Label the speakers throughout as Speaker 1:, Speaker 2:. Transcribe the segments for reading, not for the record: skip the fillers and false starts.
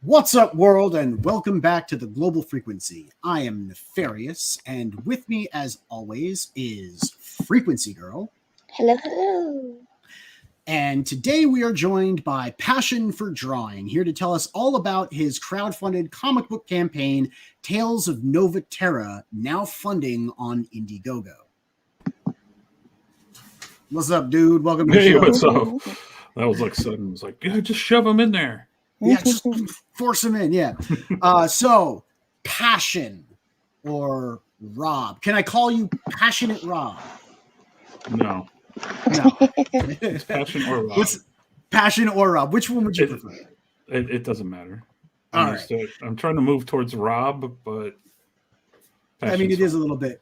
Speaker 1: What's up, world, and welcome back to the Global Frequency. I am Nefarious, and with me, as always, is Frequency Girl.
Speaker 2: Hello, hello.
Speaker 1: And today we are joined by Passion for Drawing, here to tell us all about his crowdfunded comic book campaign, Tales of Noveterra, now funding on Indiegogo. What's up, dude? Welcome to the show.
Speaker 3: Hey, what's up? That was like sudden. It was like, yeah, just shove him in there.
Speaker 1: Yeah, just force him in, yeah. So, Passion or Rob. Can I call you Passionate Rob?
Speaker 3: No. It's Passion or Rob.
Speaker 1: What's Passion or Rob? Which one would you prefer?
Speaker 3: It doesn't matter.
Speaker 1: All right.
Speaker 3: I'm trying to move towards Rob, but
Speaker 1: I mean, it is a little bit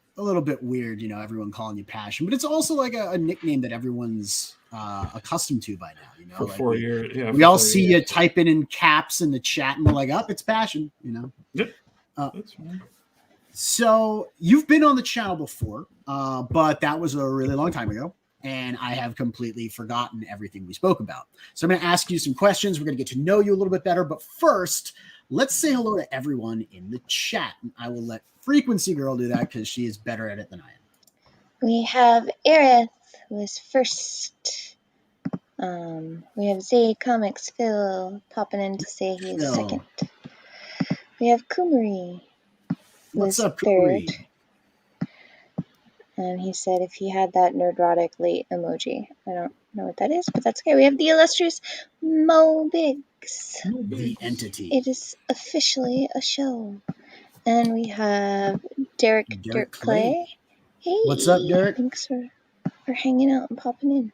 Speaker 1: weird, you know, everyone calling you Passion, but it's also like a nickname that everyone's accustomed to by now, you know.
Speaker 3: For
Speaker 1: like
Speaker 3: 4 years, yeah.
Speaker 1: We all see you typing in caps in the chat, and we're like, it's Passion, you know.
Speaker 3: Yep. That's fine.
Speaker 1: So you've been on the channel before, but that was a really long time ago, and I have completely forgotten everything we spoke about. So I'm going to ask you some questions. We're going to get to know you a little bit better, but first, let's say hello to everyone in the chat. And I will let Frequency Girl do that because she is better at it than I am.
Speaker 2: We have Aerith, who is first. We have Z Comics Phil popping in to say he's second. We have Kumari.
Speaker 1: What's up, Kumari?
Speaker 2: And he said if he had that nerdrotic late emoji. I don't know what that is, but that's okay. We have the illustrious Mo Biggs.
Speaker 1: The entity.
Speaker 2: It is officially a show. And we have Derek Clay. Hey.
Speaker 1: What's up, Derek?
Speaker 2: Thanks for hanging out and popping in.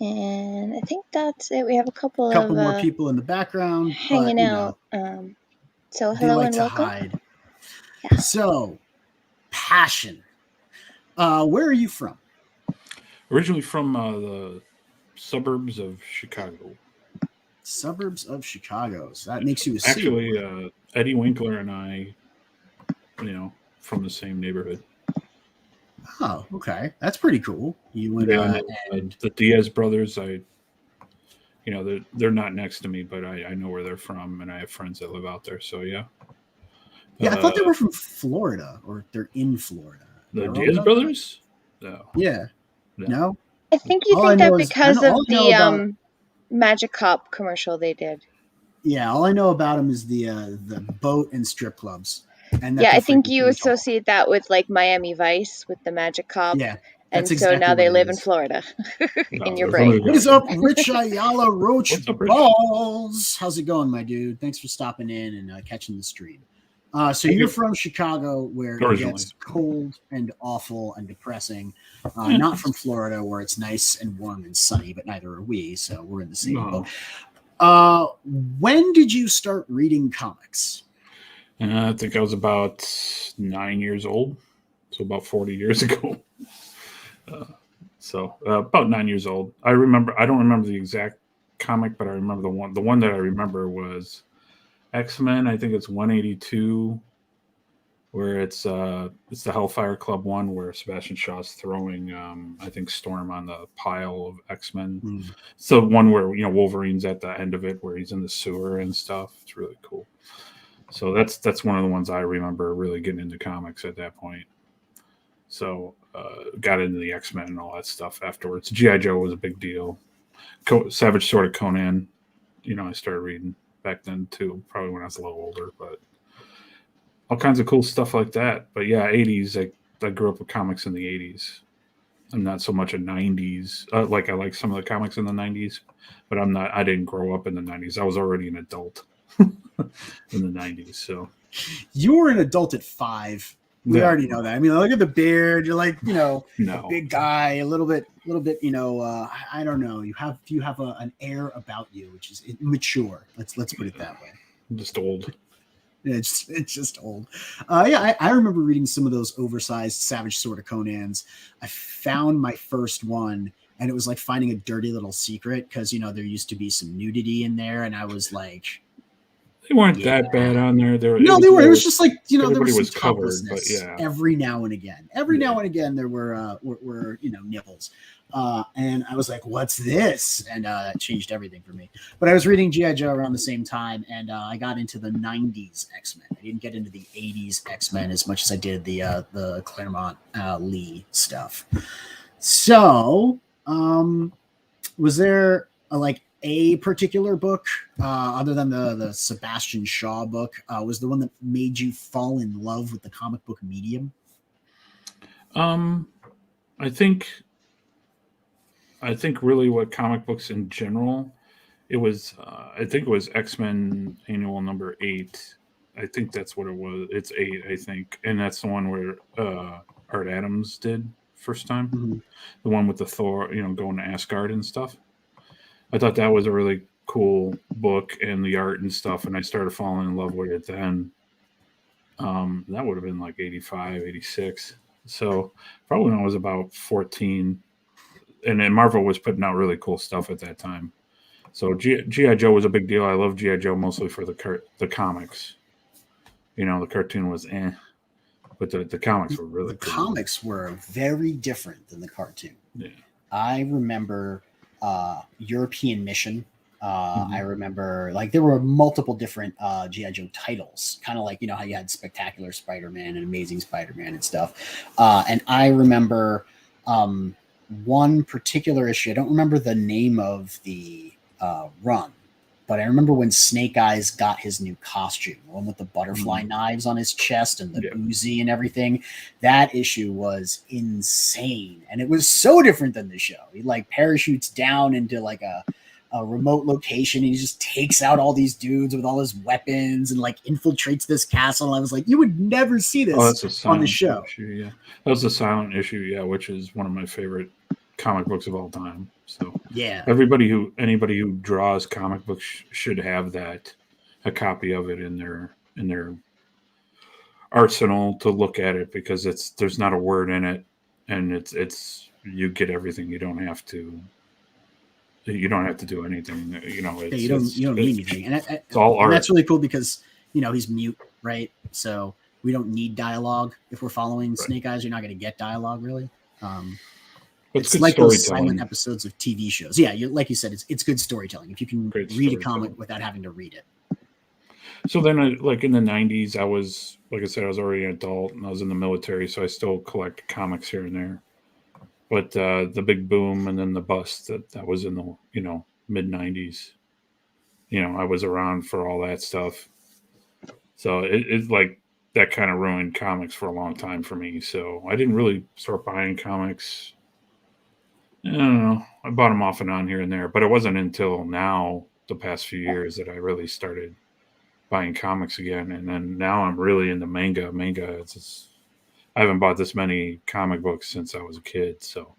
Speaker 2: And I think that's it. We have a couple
Speaker 1: more people in the background
Speaker 2: hanging out. So hello and welcome.
Speaker 1: Hide. Yeah. So, Passion. Where are you from?
Speaker 3: Originally from the suburbs of Chicago.
Speaker 1: Suburbs of Chicago. So that makes you a
Speaker 3: actually Eddie Winkler and I, from the same neighborhood.
Speaker 1: Oh, okay. That's pretty cool. You went
Speaker 3: and the Diaz brothers, they're not next to me, but I know where they're from, and I have friends that live out there. So yeah.
Speaker 1: Yeah, I thought they were from Florida, or they're in Florida.
Speaker 3: The Diaz brothers? No.
Speaker 1: Yeah. No.
Speaker 2: I think you think that because of the Magic Cop commercial they did.
Speaker 1: Yeah, all I know about them is the boat and strip clubs. And
Speaker 2: I think you associate that with like Miami Vice with the Magic Cop.
Speaker 1: Yeah.
Speaker 2: And so now they live in Florida in your brain.
Speaker 1: What is up, Rich Ayala Roach Balls? How's it going, my dude? Thanks for stopping in and catching the stream. So you're from Chicago, where it gets cold and awful and depressing. Not from Florida, where it's nice and warm and sunny, but neither are we, so we're in the same boat. When did you start reading comics?
Speaker 3: I think I was about 9 years old, so about 40 years ago. About 9 years old. I don't remember the exact comic, but I remember the one that I remember was X-Men. I think it's 182, where it's the Hellfire Club one, where Sebastian Shaw's throwing I think Storm on the pile of X-Men. It's the one where Wolverine's at the end of it, where he's in the sewer and stuff. It's really cool. So that's one of the ones I remember really getting into comics at that point. So got into the X-Men and all that stuff afterwards. G.I. Joe was a big deal. Savage Sword of Conan, I started reading back then too, probably when I was a little older, but all kinds of cool stuff like that. But yeah, 80s, I grew up with comics in the 80s. I'm not so much a 90s. I like some of the comics in the 90s, but I didn't grow up in the 90s. I was already an adult in the 90s. So
Speaker 1: you were an adult at 5. We already know that. I mean, look at the beard. You're like,
Speaker 3: no.
Speaker 1: a big guy, a little bit, I don't know. You have an air about you, which is mature. Let's put it that way.
Speaker 3: Just old.
Speaker 1: It's just old. I remember reading some of those oversized Savage Sword of Conans. I found my first one, and it was like finding a dirty little secret because there used to be some nudity in there, and I was like,
Speaker 3: they weren't that bad on there.
Speaker 1: They were. It was just like
Speaker 3: everybody
Speaker 1: there was
Speaker 3: covered, but
Speaker 1: every now and again. Now and again, there were nipples. And I was like, what's this? And that changed everything for me. But I was reading G.I. Joe around the same time, and I got into the 90s X-Men. I didn't get into the 80s X-Men as much as I did the Claremont Lee stuff. So, was there a particular book, other than the Sebastian Shaw book, was the one that made you fall in love with the comic book medium?
Speaker 3: I think really what comic books in general, it was, I think it was X-Men Annual number 8. I think that's what it was. It's 8, I think. And that's the one where Art Adams did first time.
Speaker 1: Mm-hmm.
Speaker 3: The one with the Thor, going to Asgard and stuff. I thought that was a really cool book and the art and stuff. And I started falling in love with it then. That would have been like 85, 86. So probably when I was about 14. And then Marvel was putting out really cool stuff at that time. So G.I. Joe was a big deal. I love G.I. Joe mostly for the comics. The cartoon was but the comics were really cool.
Speaker 1: The comics were very different than the cartoon.
Speaker 3: Yeah.
Speaker 1: I remember European Mission. I remember there were multiple different G.I. Joe titles, kind of like, how you had Spectacular Spider-Man and Amazing Spider-Man and stuff. And I remember one particular issue. I don't remember the name of the run, but I remember when Snake Eyes got his new costume, the one with the butterfly knives on his chest and the Uzi and everything. That issue was insane, and it was so different than the show. He parachutes down into a remote location, and he just takes out all these dudes with all his weapons and infiltrates this castle. And I was like, you would never see this on the show.
Speaker 3: Issue, yeah, that was a silent issue, yeah, which is one of my favorite comic books of all time. So
Speaker 1: yeah,
Speaker 3: anybody who draws comic books should have a copy of it in their arsenal to look at it, because there's not a word in it, and it's you get everything. You don't have to do anything. You don't need anything, and it's all art.
Speaker 1: And that's really cool because he's mute, right? So we don't need dialogue if we're following Snake Eyes. You're not going to get dialogue really. It's like those silent episodes of TV shows. Yeah, like you said, it's good storytelling if you can read a comic without having to read it.
Speaker 3: So then, in the 90s, I was, like I said, I was already an adult and I was in the military, so I still collect comics here and there. But the big boom and then the bust that was in the mid 90s. I was around for all that stuff. So it's that kind of ruined comics for a long time for me. So I didn't really start buying comics. I don't know. I bought them off and on here and there, but it wasn't until now, the past few years, that I really started buying comics again. And then now I'm really into manga. I haven't bought this many comic books since I was a kid, so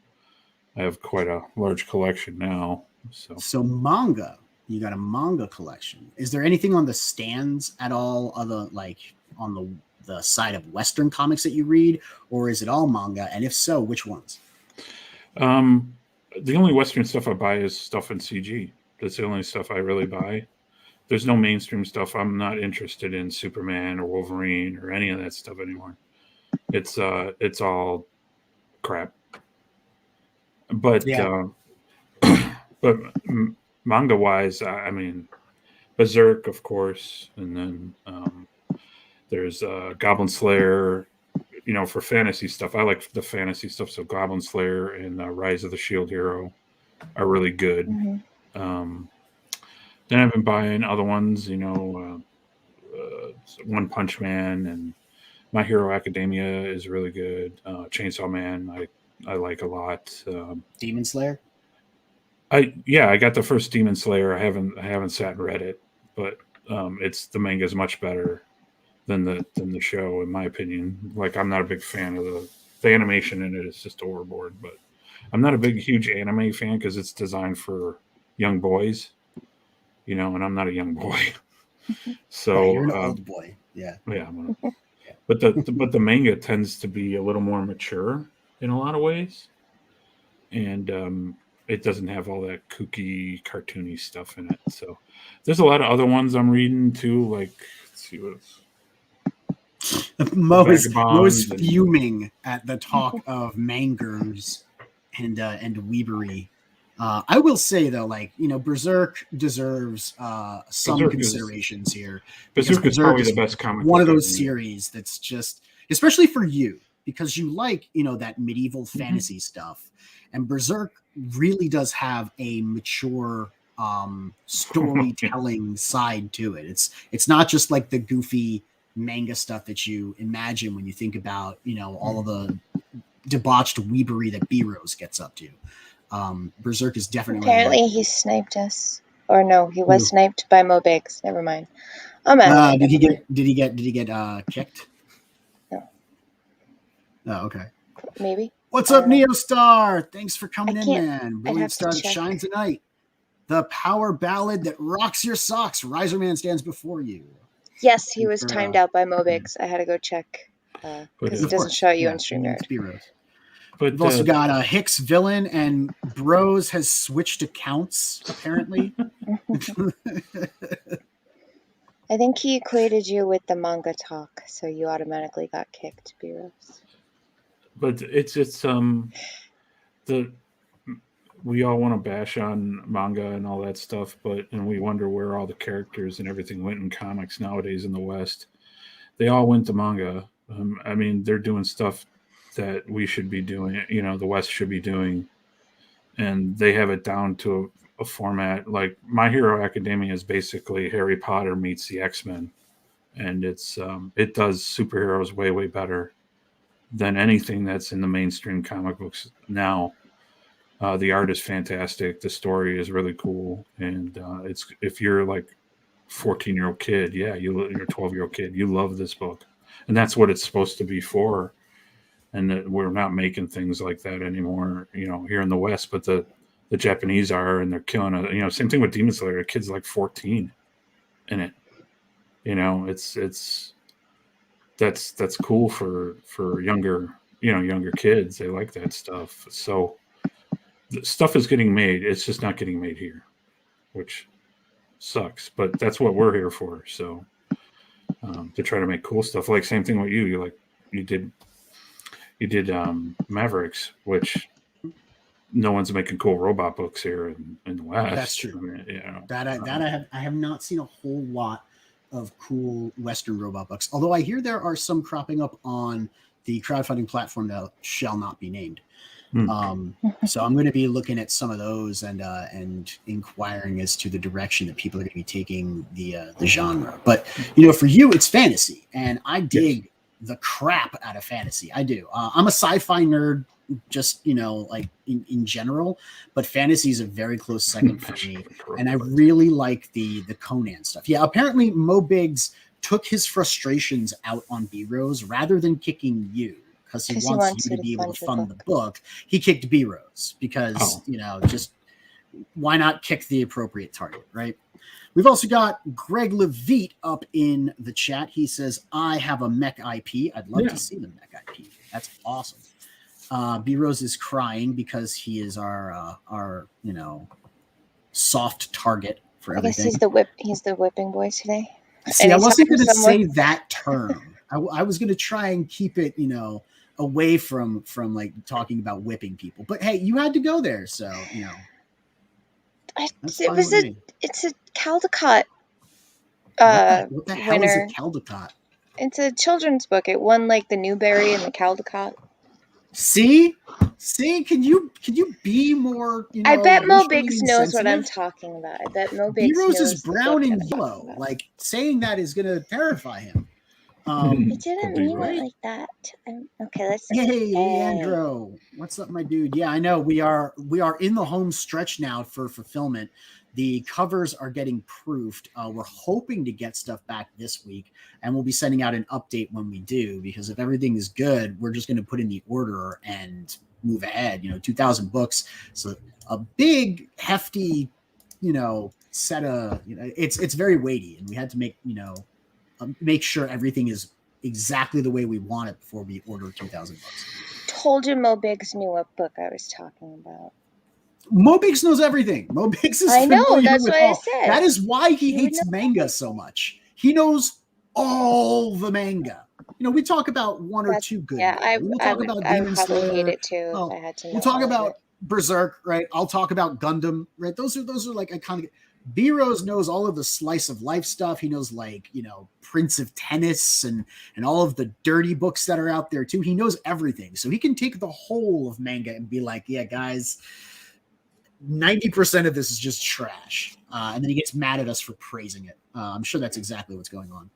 Speaker 3: I have quite a large collection now.
Speaker 1: So manga, you got a manga collection. Is there anything on the stands at all, other on the side of Western comics that you read, or is it all manga? And if so, which ones?
Speaker 3: The only Western stuff I buy is stuff in CG. That's the only stuff I really buy. There's no mainstream stuff. I'm not interested in Superman or Wolverine or any of that stuff anymore. It's all crap. But but manga wise, I mean, Berserk, of course, and then there's Goblin Slayer. For fantasy stuff, I like the fantasy stuff. So Goblin Slayer and Rise of the Shield Hero are really good.
Speaker 2: Mm-hmm.
Speaker 3: Then I've been buying other ones, One Punch Man and My Hero Academia is really good. Chainsaw Man, I like a lot.
Speaker 1: Demon Slayer.
Speaker 3: I got the first Demon Slayer. I haven't sat and read it, but the manga is much better. than the show, in my opinion. Like, I'm not a big fan of the animation in it. It's just overboard. But I'm not a huge anime fan because it's designed for young boys, and I'm not a young boy. So
Speaker 1: you're an old boy. Yeah.
Speaker 3: Yeah. But the manga tends to be a little more mature in a lot of ways, and it doesn't have all that kooky, cartoony stuff in it. So there's a lot of other ones I'm reading too. Like, let's see what's
Speaker 1: Mo is
Speaker 3: Vagabond
Speaker 1: fuming at the talk of mangers and weebery. I will say though, like, Berserk deserves some
Speaker 3: Berserk
Speaker 1: considerations here.
Speaker 3: Berserk is probably the best comic.
Speaker 1: One of those series that's just, especially for you, because you like that medieval fantasy stuff, and Berserk really does have a mature storytelling side to it. It's not just like the goofy manga stuff that you imagine when you think about all of the debauched weebery that B-Rose gets up to. Berserk is definitely.
Speaker 2: Apparently, he sniped us, or no, he was sniped by Mo Biggs. Never mind. I'm out.
Speaker 1: Did he get kicked?
Speaker 2: No.
Speaker 1: Oh, okay.
Speaker 2: Maybe.
Speaker 1: What's up, Neostar? Thanks for coming in, man. Brilliant star that
Speaker 2: check.
Speaker 1: shines tonight. The power ballad that rocks your socks. Riser Man stands before you.
Speaker 2: Yes, he was timed out by Mo Biggs. I had to go check because it doesn't show you on StreamYard.
Speaker 1: But we've also got Hicks Villain, and Bros has switched accounts, apparently.
Speaker 2: I think he equated you with the manga talk, so you automatically got kicked, B-Rose.
Speaker 3: But we all want to bash on manga and all that stuff, and we wonder where all the characters and everything went in comics nowadays in the West. They all went to manga. I mean, they're doing stuff that we should be doing, the West should be doing, and they have it down to a format. Like My Hero Academia is basically Harry Potter meets the X-Men, and it does superheroes way, way better than anything that's in the mainstream comic books now. The art is fantastic. The story is really cool, and it's, if you're like 14-year-old kid, you're a 12-year-old kid, you love this book, and that's what it's supposed to be for. And that we're not making things like that anymore, here in the West, but the Japanese are, and they're killing it. Same thing with Demon Slayer. The kid's like 14 in it. That's cool for younger kids. They like that stuff. So the stuff is getting made. It's just not getting made here, which sucks. But that's what we're here for. So to try to make cool stuff. Like, same thing with you. You did Mavericks, which no one's making cool robot books here in the West.
Speaker 1: That's true. I have not seen a whole lot of cool Western robot books. Although I hear there are some cropping up on the crowdfunding platform that shall not be named. So I'm going to be looking at some of those and inquiring as to the direction that people are going to be taking the genre. But for you, it's fantasy, and I dig the crap out of fantasy. I do. I'm a sci-fi nerd, just like in general, but fantasy is a very close second for me. And I really like the Conan stuff. Yeah, apparently Mo Biggs took his frustrations out on B-Rose rather than kicking you, because he wants you to be able to fund the book. He kicked B-Rose because just why not kick the appropriate target, right? We've also got Greg Levitt up in the chat. He says, I have a mech IP. I'd love to see the mech IP. That's awesome. B-Rose is crying because he is our soft target for everything.
Speaker 2: I guess he's the whipping boy today.
Speaker 1: See, I wasn't going to say that term. I was going to try and keep it, away from like talking about whipping people. But hey, you had to go there, so
Speaker 2: It's a Caldecott
Speaker 1: what the hell
Speaker 2: winner.
Speaker 1: is a Caldecott?
Speaker 2: It's a children's book. It won like the Newbery and the Caldecott.
Speaker 1: See, can you be more?
Speaker 2: I bet Mo Biggs knows what I'm talking about. I bet Mo Biggs
Speaker 1: B-Rose
Speaker 2: knows
Speaker 1: is brown and yellow. Like, saying that is going to terrify him.
Speaker 2: He didn't mean it like that. Okay, let's see.
Speaker 1: Hey, Leandro, what's up, my dude? Yeah, I know we are in the home stretch now for fulfillment. The covers are getting proofed. We're hoping to get stuff back this week, and we'll be sending out an update when we do. Because if everything is good, we're just going to put in the order and move ahead. 2,000 books, so a big, hefty, set of. It's very weighty, and we had to make sure everything is exactly the way we want it before we order 2,000 books.
Speaker 2: Told you Mo Biggs knew what book I was talking about.
Speaker 1: Mo Biggs knows everything. Mo Biggs is
Speaker 2: I know,
Speaker 1: familiar
Speaker 2: that's
Speaker 1: with
Speaker 2: what I
Speaker 1: all.
Speaker 2: said.
Speaker 1: That is why he
Speaker 2: You
Speaker 1: hates
Speaker 2: know
Speaker 1: manga so much. He knows all the manga. We talk about one or two good.
Speaker 2: Yeah,
Speaker 1: we'll
Speaker 2: I
Speaker 1: talk
Speaker 2: would
Speaker 1: about
Speaker 2: probably
Speaker 1: Demon
Speaker 2: hate
Speaker 1: Slayer.
Speaker 2: it too if I had to know.
Speaker 1: We'll talk
Speaker 2: all of
Speaker 1: about
Speaker 2: it.
Speaker 1: Berserk, right? I'll talk about Gundam, right? Those are like iconic. B-Rose knows all of the slice of life stuff. He knows Prince of Tennis and all of the dirty books that are out there too. He knows everything. So he can take the whole of manga and be like, yeah, guys, 90% of this is just trash. And then he gets mad at us for praising it. I'm sure that's exactly what's going on.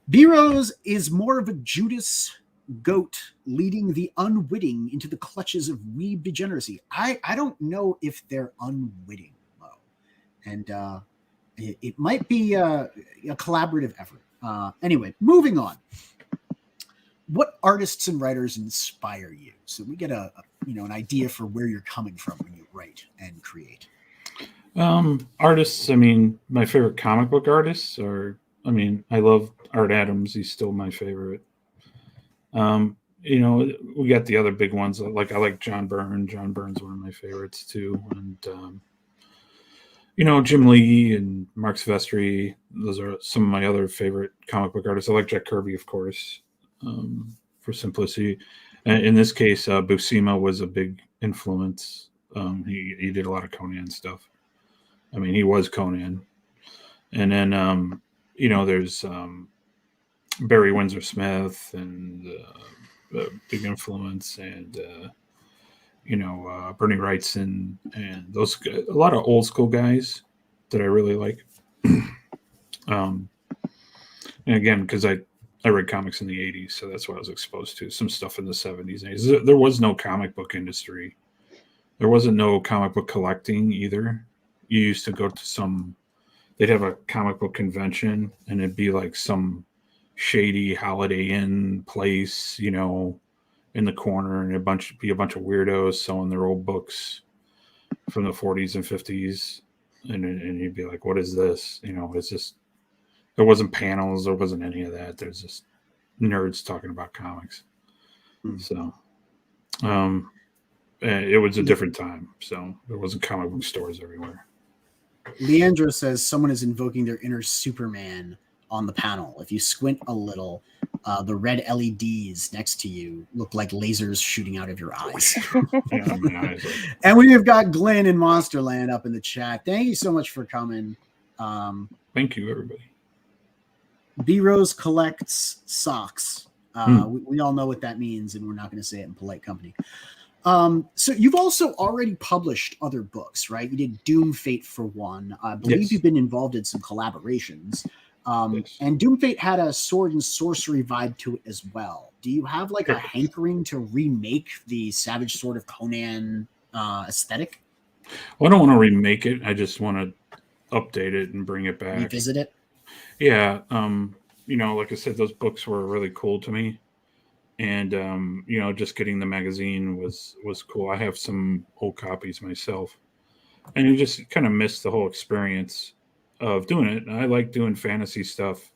Speaker 1: B-Rose is more of a Judas goat leading the unwitting into the clutches of weeb degeneracy. I don't know if they're unwitting. And it might be a collaborative effort. Anyway, moving on. What artists and writers inspire you? So we get an idea for where you're coming from when you write and create.
Speaker 3: Artists. I mean, my favorite comic book artists are. I mean, I love Art Adams. He's still my favorite. We got the other big ones. I like John Byrne. John Byrne's one of my favorites too, and. Jim Lee and Mark Silvestri, those are some of my other favorite comic book artists. I like Jack Kirby, of course, for simplicity. And in this case, Buscema was a big influence. He did a lot of Conan stuff. I mean, he was Conan. And then, there's Barry Windsor Smith and a big influence, and Bernie Wrightson and those, a lot of old school guys that I really like. And again, because I read comics in the 80s, so that's what I was exposed to. Some stuff in the 70s and 80s. There was no comic book industry. There wasn't no comic book collecting either. You used to go to they'd have a comic book convention, and it'd be like some shady Holiday Inn place, in the corner, and a bunch of weirdos selling their old books from the 40s and 50s, and you'd be like, what is this? It's just, there wasn't panels, there wasn't any of that. There's just nerds talking about comics. So it was a different time, so there wasn't comic book stores everywhere.
Speaker 1: Leandro says someone is invoking their inner Superman on the panel. If you squint a little, the red LEDs next to you look like lasers shooting out of your eyes.
Speaker 3: Yeah, my eyes
Speaker 1: And we've got Glenn in Monsterland up in the chat. Thank you so much for coming.
Speaker 3: Thank you, everybody.
Speaker 1: B-Rose collects socks. We all know what that means, and we're not going to say it in polite company. So you've also already published other books, right? You did Doom Fate for one. I believe you've been involved in some collaborations. And Doom Fate had a sword and sorcery vibe to it as well. Do you have a hankering to remake the Savage Sword of Conan aesthetic?
Speaker 3: Well, I don't want to remake it. I just want to update it and bring it back.
Speaker 1: Revisit it?
Speaker 3: Yeah. Like I said, those books were really cool to me. And, just getting the magazine was cool. I have some old copies myself. And you just kind of miss the whole experience of doing it. I like doing fantasy stuff.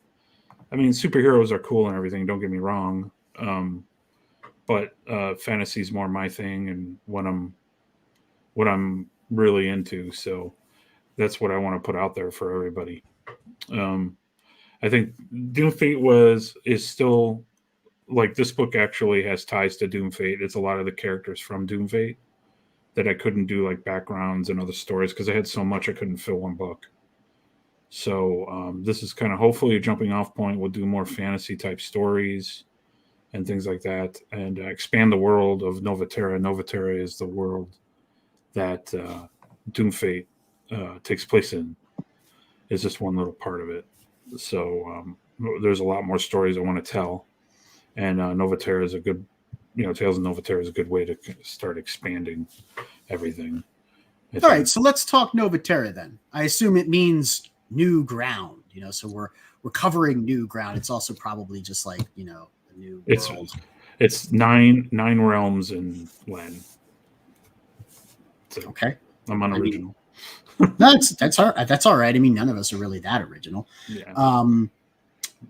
Speaker 3: I mean, superheroes are cool and everything, don't get me wrong. But fantasy is more my thing and what I'm really into. So that's what I want to put out there for everybody. I think Doom Fate is still, like, this book actually has ties to Doom Fate. It's a lot of the characters from Doom Fate that I couldn't do, like, backgrounds and other stories because I had so much I couldn't fill one book. So this is kind of hopefully a jumping off point. We'll do more fantasy type stories and things like that, and expand the world of Noveterra. Noveterra is the world that Doom Fate takes place in. It's just one little part of it. So there's a lot more stories I want to tell, and Noveterra is a good, Tales of Noveterra is a good way to start expanding everything.
Speaker 1: All right, so let's talk Noveterra then. I assume it means new ground, so we're covering new ground. It's also probably just like, a new world.
Speaker 3: It's nine realms in Len. So
Speaker 1: okay.
Speaker 3: I'm unoriginal.
Speaker 1: That's all right. I mean, none of us are really that original.
Speaker 3: Yeah.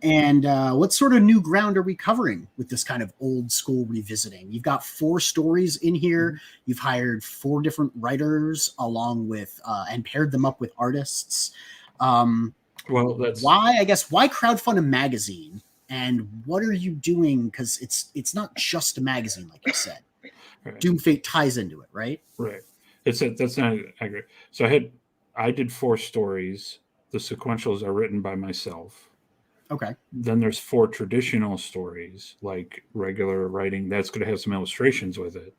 Speaker 1: And what sort of new ground are we covering with this kind of old school revisiting? You've got 4 stories in here. Mm-hmm. You've hired 4 different writers along with and paired them up with artists.
Speaker 3: Well, that's
Speaker 1: why crowdfund a magazine, and what are you doing? Because it's not just a magazine, like you said. Right. Doom Fate ties into it, right?
Speaker 3: Right. That's not accurate. So I did 4 stories. The sequentials are written by myself.
Speaker 1: Okay.
Speaker 3: Then there's 4 traditional stories, like regular writing. That's going to have some illustrations with it.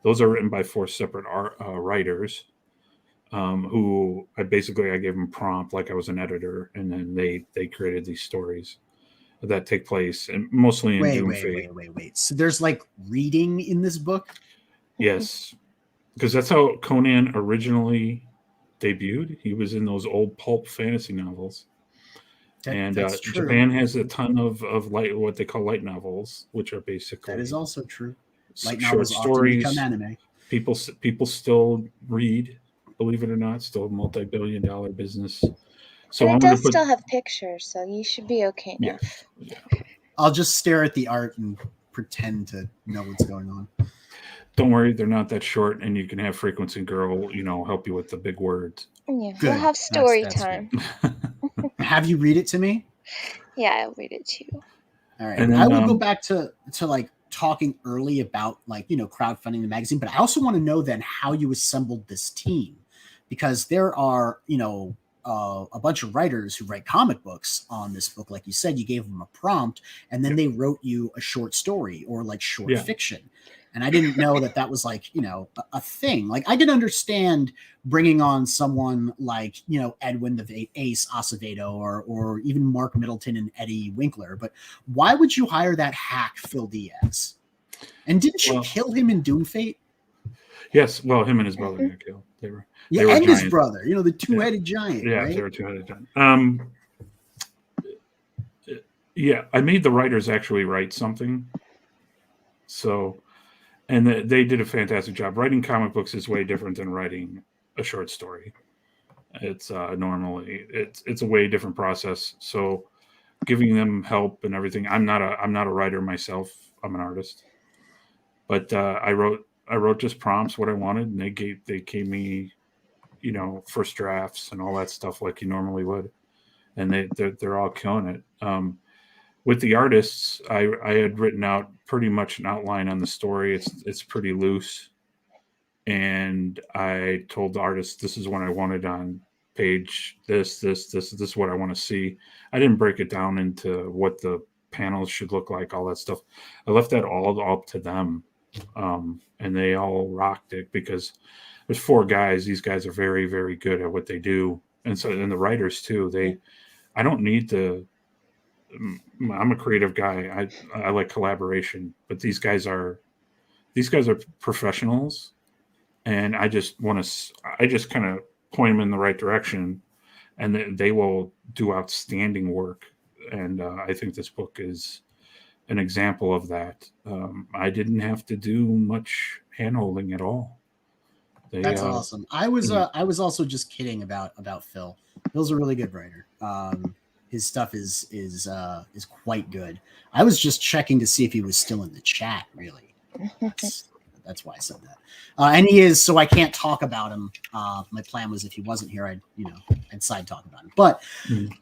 Speaker 3: Those are written by 4 separate writers, who I gave them prompt, like I was an editor, and then they created these stories that take place and mostly in Doom Fate.
Speaker 1: Wait. So there's like reading in this book?
Speaker 3: Yes, because that's how Conan originally debuted. He was in those old pulp fantasy novels. And Japan has a ton of what they call light novels, which are basically,
Speaker 1: that is also true.
Speaker 3: Light novels stories. Often become anime. People still read, believe it or not, still a multi-billion-dollar business.
Speaker 2: So it does still have pictures, so you should be okay now.
Speaker 3: Yeah.
Speaker 1: I'll just stare at the art and pretend to know what's going on.
Speaker 3: Don't worry, they're not that short, and you can have Frequency Girl, help you with the big words.
Speaker 2: Yeah, we'll have story time.
Speaker 1: Have you read it to me?
Speaker 2: Yeah, I'll read it to you.
Speaker 1: All right. And then, I will go back to like talking early about like, crowdfunding the magazine, but I also want to know then how you assembled this team, because there are, a bunch of writers who write comic books on this book. Like you said, you gave them a prompt and then they wrote you a short story or like short fiction. And I didn't know that was like, a thing. Like I can understand bringing on someone like, Edwin the Ace Acevedo or even Mark Middleton and Eddie Winkler. But why would you hire that hack Phil Diaz? And didn't you kill him in Doom Fate?
Speaker 3: Yes. Well, him and his brother got killed. They were
Speaker 1: and giants. His brother, the 2-headed giant.
Speaker 3: Yeah,
Speaker 1: right?
Speaker 3: They were 2-headed giant. Yeah, I made the writers actually write something. So, and they did a fantastic job. Writing comic books is way different than writing a short story. It's normally it's a way different process. So, giving them help and everything. I'm not a writer myself. I'm an artist. But I wrote just prompts, what I wanted, and they gave me, first drafts and all that stuff like you normally would, and they're all killing it. With the artists, I had written out pretty much an outline on the story. It's pretty loose, and I told the artist, this is what I wanted on page this is what I want to see. I didn't break it down into what the panels should look like, all that stuff. I left that all up to them. And they all rocked it because there's 4 guys. These guys are very, very good at what they do. And the writers too, I don't need to, I'm a creative guy. I like collaboration, but these guys are professionals, and I just kind of point them in the right direction, and they will do outstanding work. And I think this book is an example of that. I didn't have to do much handholding at all.
Speaker 1: That's awesome. I was also just kidding about Phil. Phil's a really good writer. His stuff is quite good. I was just checking to see if he was still in the chat. Really, that's why I said that. And he is, so I can't talk about him. My plan was if he wasn't here, I'd side talk about him. But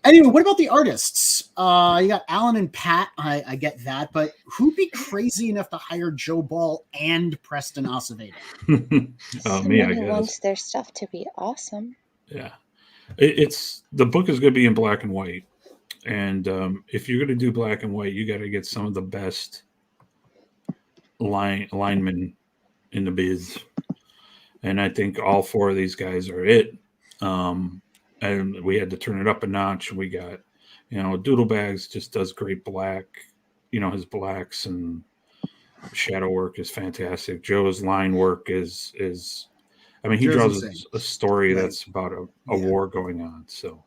Speaker 1: anyway, what about the artists? You got Alan and Pat. I get that, but who'd be crazy enough to hire Joe Ball and Preston Acevedo?
Speaker 3: Me, I guess.
Speaker 2: Wants their stuff to be awesome.
Speaker 3: Yeah, it's the book is going to be in black and white, and if you're going to do black and white, you got to get some of the best linemen in the biz, and I think all 4 of these guys are it. And we had to turn it up a notch. We got, Doodlebags just does great black. His blacks and shadow work is fantastic. Joe's line work is. I mean, he draws a story that's about a war going on. So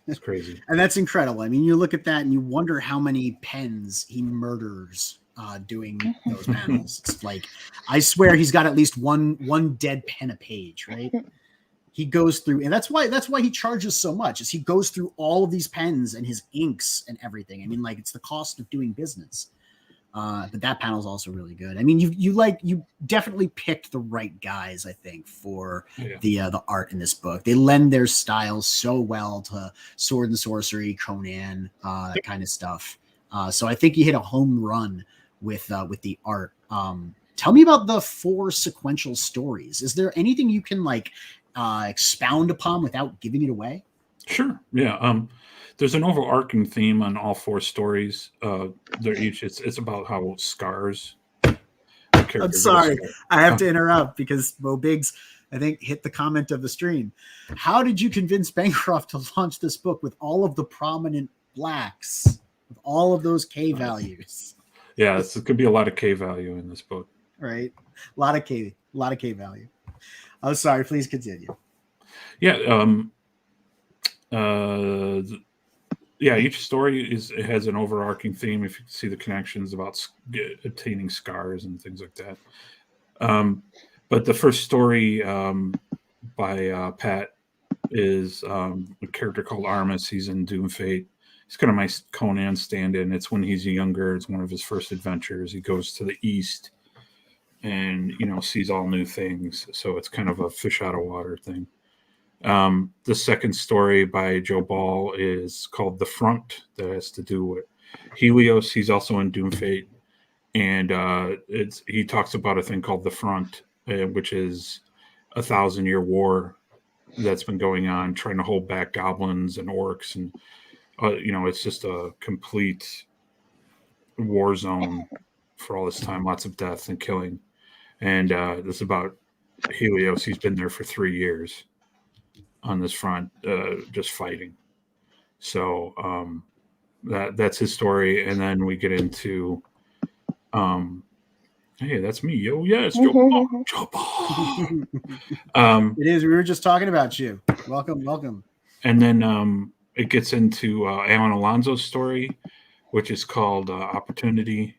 Speaker 3: it's crazy.
Speaker 1: And that's incredible. I mean, you look at that and you wonder how many pens he murders doing those panels. It's like, I swear he's got at least one dead pen a page, right? He goes through, and that's why he charges so much, is he goes through all of these pens and his inks and everything. I mean, like, it's the cost of doing business. But that panel is also really good. I mean, you definitely picked the right guys, I think, for the art in this book. They lend their styles so well to Sword and Sorcery, Conan, that kind of stuff. So I think you hit a home run with the art. Tell me about the 4 sequential stories. Is there anything you can expound upon without giving it away?
Speaker 3: Sure. Yeah. There's an overarching theme on all 4 stories. They're each it's about how scars.
Speaker 1: I'm sorry, I have to interrupt because Mo Biggs, I think, hit the comment of the stream. How did you convince Bancroft to launch this book with all of the prominent blacks, with all of those K values?
Speaker 3: Yeah, it could be a lot of K value in this book.
Speaker 1: Right, a lot of K value. I'm sorry. Please continue.
Speaker 3: Yeah. Each story has an overarching theme. If you see the connections about obtaining scars and things like that. But the first story by Pat is a character called Armus. He's in Doom Fate. He's kind of my Conan stand-in. It's when he's younger. It's one of his first adventures. He goes to the east and sees all new things. So it's kind of a fish out of water thing. The second story by Joe Ball is called The Front. That has to do with Helios. He's also in Doom Fate. And he talks about a thing called The Front, which is a 1,000-year war that's been going on, trying to hold back goblins and orcs. And, it's just a complete war zone for all this time. Lots of death and killing. And this is about Helios. He's been there for 3 years on this front, just fighting. So that's his story. And then we get into, hey, that's me. Yo, yes, Joe Ball.
Speaker 1: It is. We were just talking about you. Welcome.
Speaker 3: And then it gets into Alan Alonso's story, which is called Opportunity.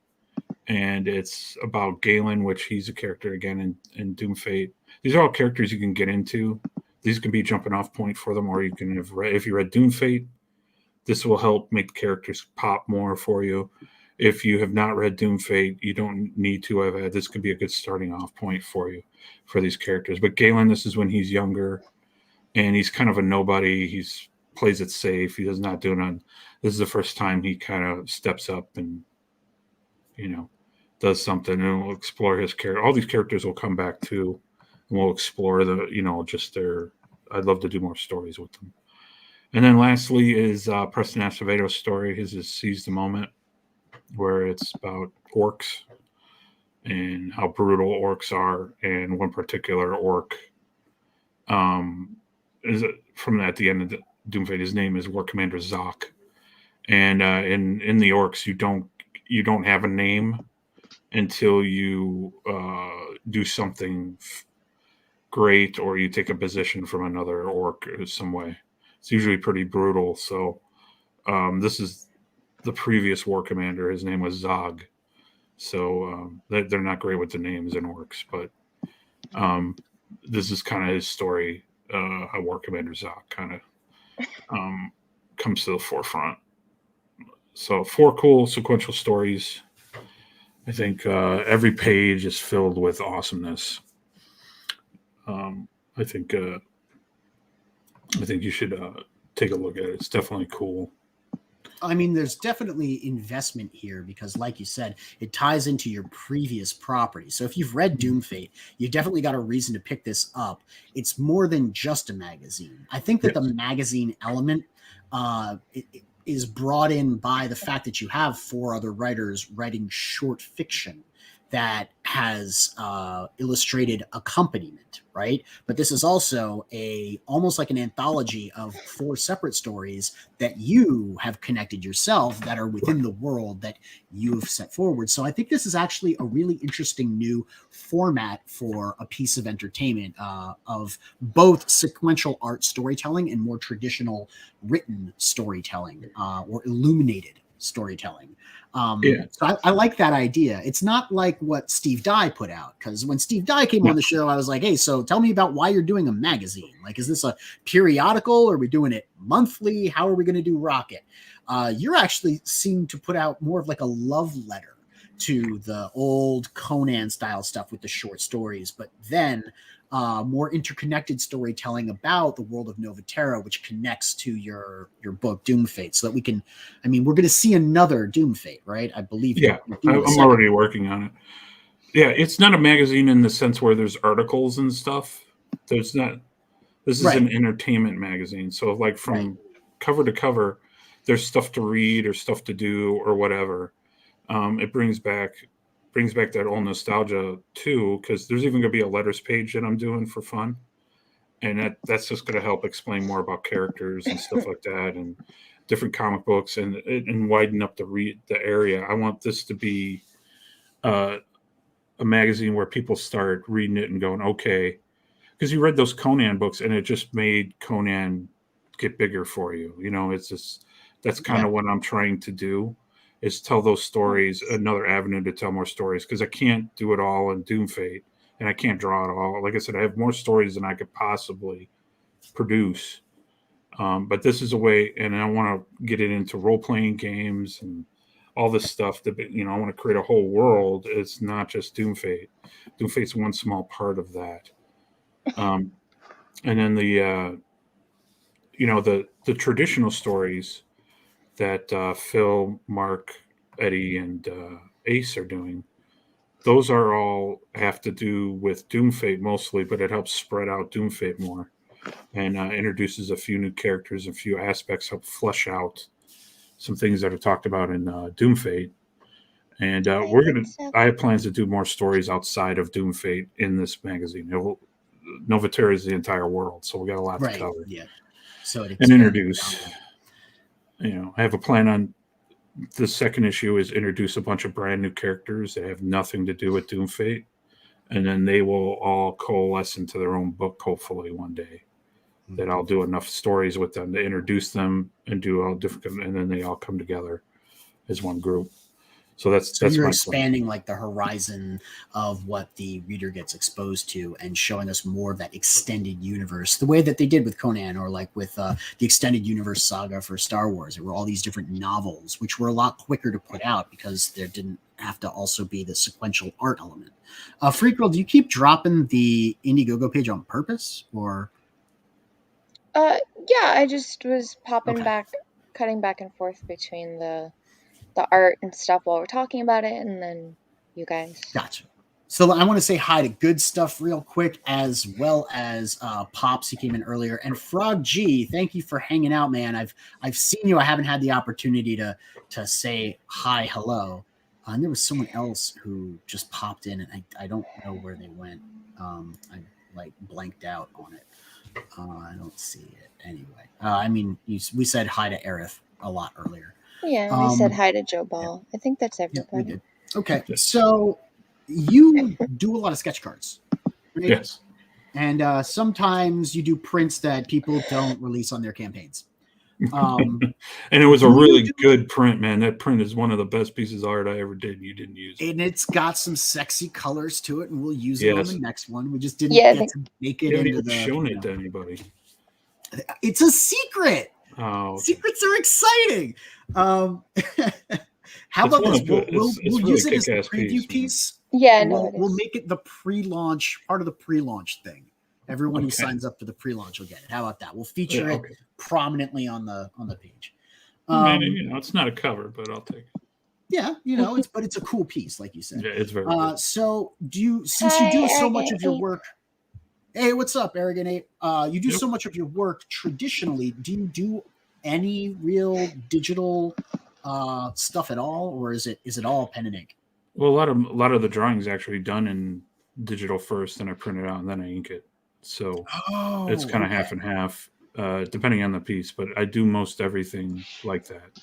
Speaker 3: And it's about Galen, which he's a character again in Doom Fate. These are all characters you can get into. These can be jumping off point for them, or you can have if you read Doom Fate, this will help make the characters pop more for you. If you have not read Doom Fate, you don't need to have had. This could be a good starting off point for you for these characters. But Galen, this is when he's younger, and he's kind of a nobody. He's plays it safe. He does not do none. This is the first time he kind of steps up and does something, and we'll explore his character. All these characters will come back too, and we'll explore just their. I'd love to do more stories with them. And then lastly is Preston Aceveto's story. His is Seize the Moment, where it's about orcs and how brutal orcs are. And one particular orc is from at the end of the Doom Fate. His name is War Commander Zoc. And in the orcs, you don't have a name until you do something great, or you take a position from another orc some way. It's usually pretty brutal. So this is the previous war commander. His name was Zog. So they're not great with the names in orcs, but this is kind of his story, how War Commander Zog kind of comes to the forefront. So 4 cool sequential stories. I think every page is filled with awesomeness. I think you should take a look at it. It's definitely cool.
Speaker 1: I mean, there's definitely investment here because, like you said, it ties into your previous property. So if you've read Doom Fate, you definitely got a reason to pick this up. It's more than just a magazine. I think that the magazine element is brought in by the fact that you have 4 other writers writing short fiction that has illustrated accompaniment, right? But this is also almost like an anthology of 4 separate stories that you have connected yourself that are within the world that you've set forward. So I think this is actually a really interesting new format for a piece of entertainment of both sequential art storytelling and more traditional written storytelling or illuminated storytelling. So I like that idea. It's not like what Steve Dye put out, because when Steve Dye came on the show, I was like, hey, so tell me about why you're doing a magazine. Like, is this a periodical? Are we doing it monthly? How are we going to do Rocket? You actually seem to put out more of like a love letter to the old Conan style stuff with the short stories, but then more interconnected storytelling about the world of Noveterra, which connects to your book Doom Fate, so that we can, I mean, we're going to see another Doom Fate, right? I believe.
Speaker 3: Yeah, I'm already working on it. Yeah, it's not a magazine in the sense where there's articles and stuff. There's not. This is an entertainment magazine, so like from cover to cover, there's stuff to read or stuff to do or whatever. It brings back that old nostalgia too, because there's even going to be a letters page that I'm doing for fun, and that's just going to help explain more about characters and stuff like that, and different comic books, and widen up the area. I want this to be a magazine where people start reading it and going, okay, because you read those Conan books and it just made Conan get bigger for you. You know, it's just that's kind of what I'm trying to do. Is tell those stories, another avenue to tell more stories, because I can't do it all in Doom Fate, and I can't draw it all. Like I said, I have more stories than I could possibly produce. But this is a way, and I want to get it into role-playing games and all this stuff. That, you know, I want to create a whole world. It's not just Doom Fate. Doom Fate's one small part of that. And then the traditional stories that Phil, Mark, Eddie, and Ace are doing, those are all have to do with Doom Fate mostly, but it helps spread out Doom Fate more and introduces a few new characters, a few aspects, help flesh out some things that are talked about in Doom Fate. And I have plans to do more stories outside of Doom Fate in this magazine. Noveterra is the entire world, so we got a lot to cover.
Speaker 1: Yeah. So
Speaker 3: and introduce. You know, I have a plan on the second issue is introduce a bunch of brand new characters that have nothing to do with Doom Fate, and then they will all coalesce into their own book, hopefully one day. Mm-hmm. That I'll do enough stories with them to introduce them and do all different, and then they all come together as one group. So that's
Speaker 1: you're expanding like the horizon of what the reader gets exposed to and showing us more of that extended universe, the way that they did with Conan, or like with the extended universe saga for Star Wars. There were all these different novels, which were a lot quicker to put out because there didn't have to also be the sequential art element. Freq Girl, do you keep dropping the Indiegogo page on purpose, or?
Speaker 2: Yeah, I just was cutting back and forth between the art and stuff while we're talking about it, and then you guys.
Speaker 1: Gotcha. So I want to say hi to Good Stuff real quick, as well as Pops, who came in earlier, and Frog G. Thank you for hanging out, man. I've seen you. I haven't had the opportunity to say hi, hello. And there was someone else who just popped in, and I don't know where they went. I like blanked out on it. I don't see it anyway. I mean, we said hi to Aerith a lot earlier.
Speaker 2: Yeah, we said hi to Joe Ball. Yeah. I think that's everybody.
Speaker 1: Yeah, we did. Okay, so you do a lot of sketch cards, right?
Speaker 3: Yes.
Speaker 1: And sometimes you do prints that people don't release on their campaigns.
Speaker 3: And it was a really good print, man. That print is one of the best pieces of art I ever did. You didn't use it.
Speaker 1: And it's got some sexy colors to it, and we'll use it on the next one. We just didn't get to make it into the...
Speaker 3: shown it to anybody.
Speaker 1: It's a secret.
Speaker 3: Oh, okay.
Speaker 1: Secrets are exciting. How about this? We'll really use it as a preview piece.
Speaker 2: Yeah,
Speaker 1: we'll make it the pre-launch, part of the pre-launch thing. Everyone who signs up for the pre-launch will get it. How about that? We'll feature it prominently on the page.
Speaker 3: It's not a cover, but I'll take it.
Speaker 1: Yeah, it's a cool piece, like you said.
Speaker 3: Yeah, it's very good.
Speaker 1: So since you do so much of your work. Hey, what's up, Arrogant Ape? You do so much of your work traditionally. Do you do any real digital stuff at all, or is it all pen and ink?
Speaker 3: Well, a lot of the drawings actually done in digital first, then I print it out and then I ink it. So it's kind of half and half, depending on the piece. But I do most everything like that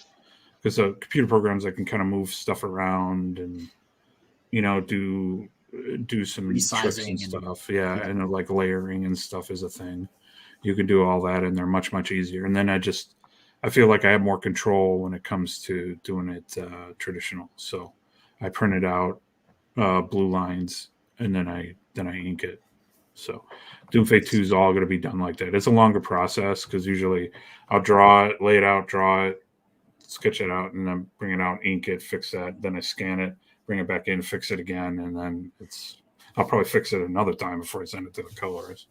Speaker 3: because computer programs I can kind of move stuff around and do some tricks and stuff. Yeah, and like layering and stuff is a thing. You can do all that, and they're much easier. And then I feel like I have more control when it comes to doing it traditional. So I print it out, blue lines, and then I ink it. So Doomfate 2 is all going to be done like that. It's a longer process because usually I'll draw it, lay it out, draw it, sketch it out, and then bring it out, ink it, fix that. Then I scan it, bring it back in, fix it again, and then I'll probably fix it another time before I send it to the colorist.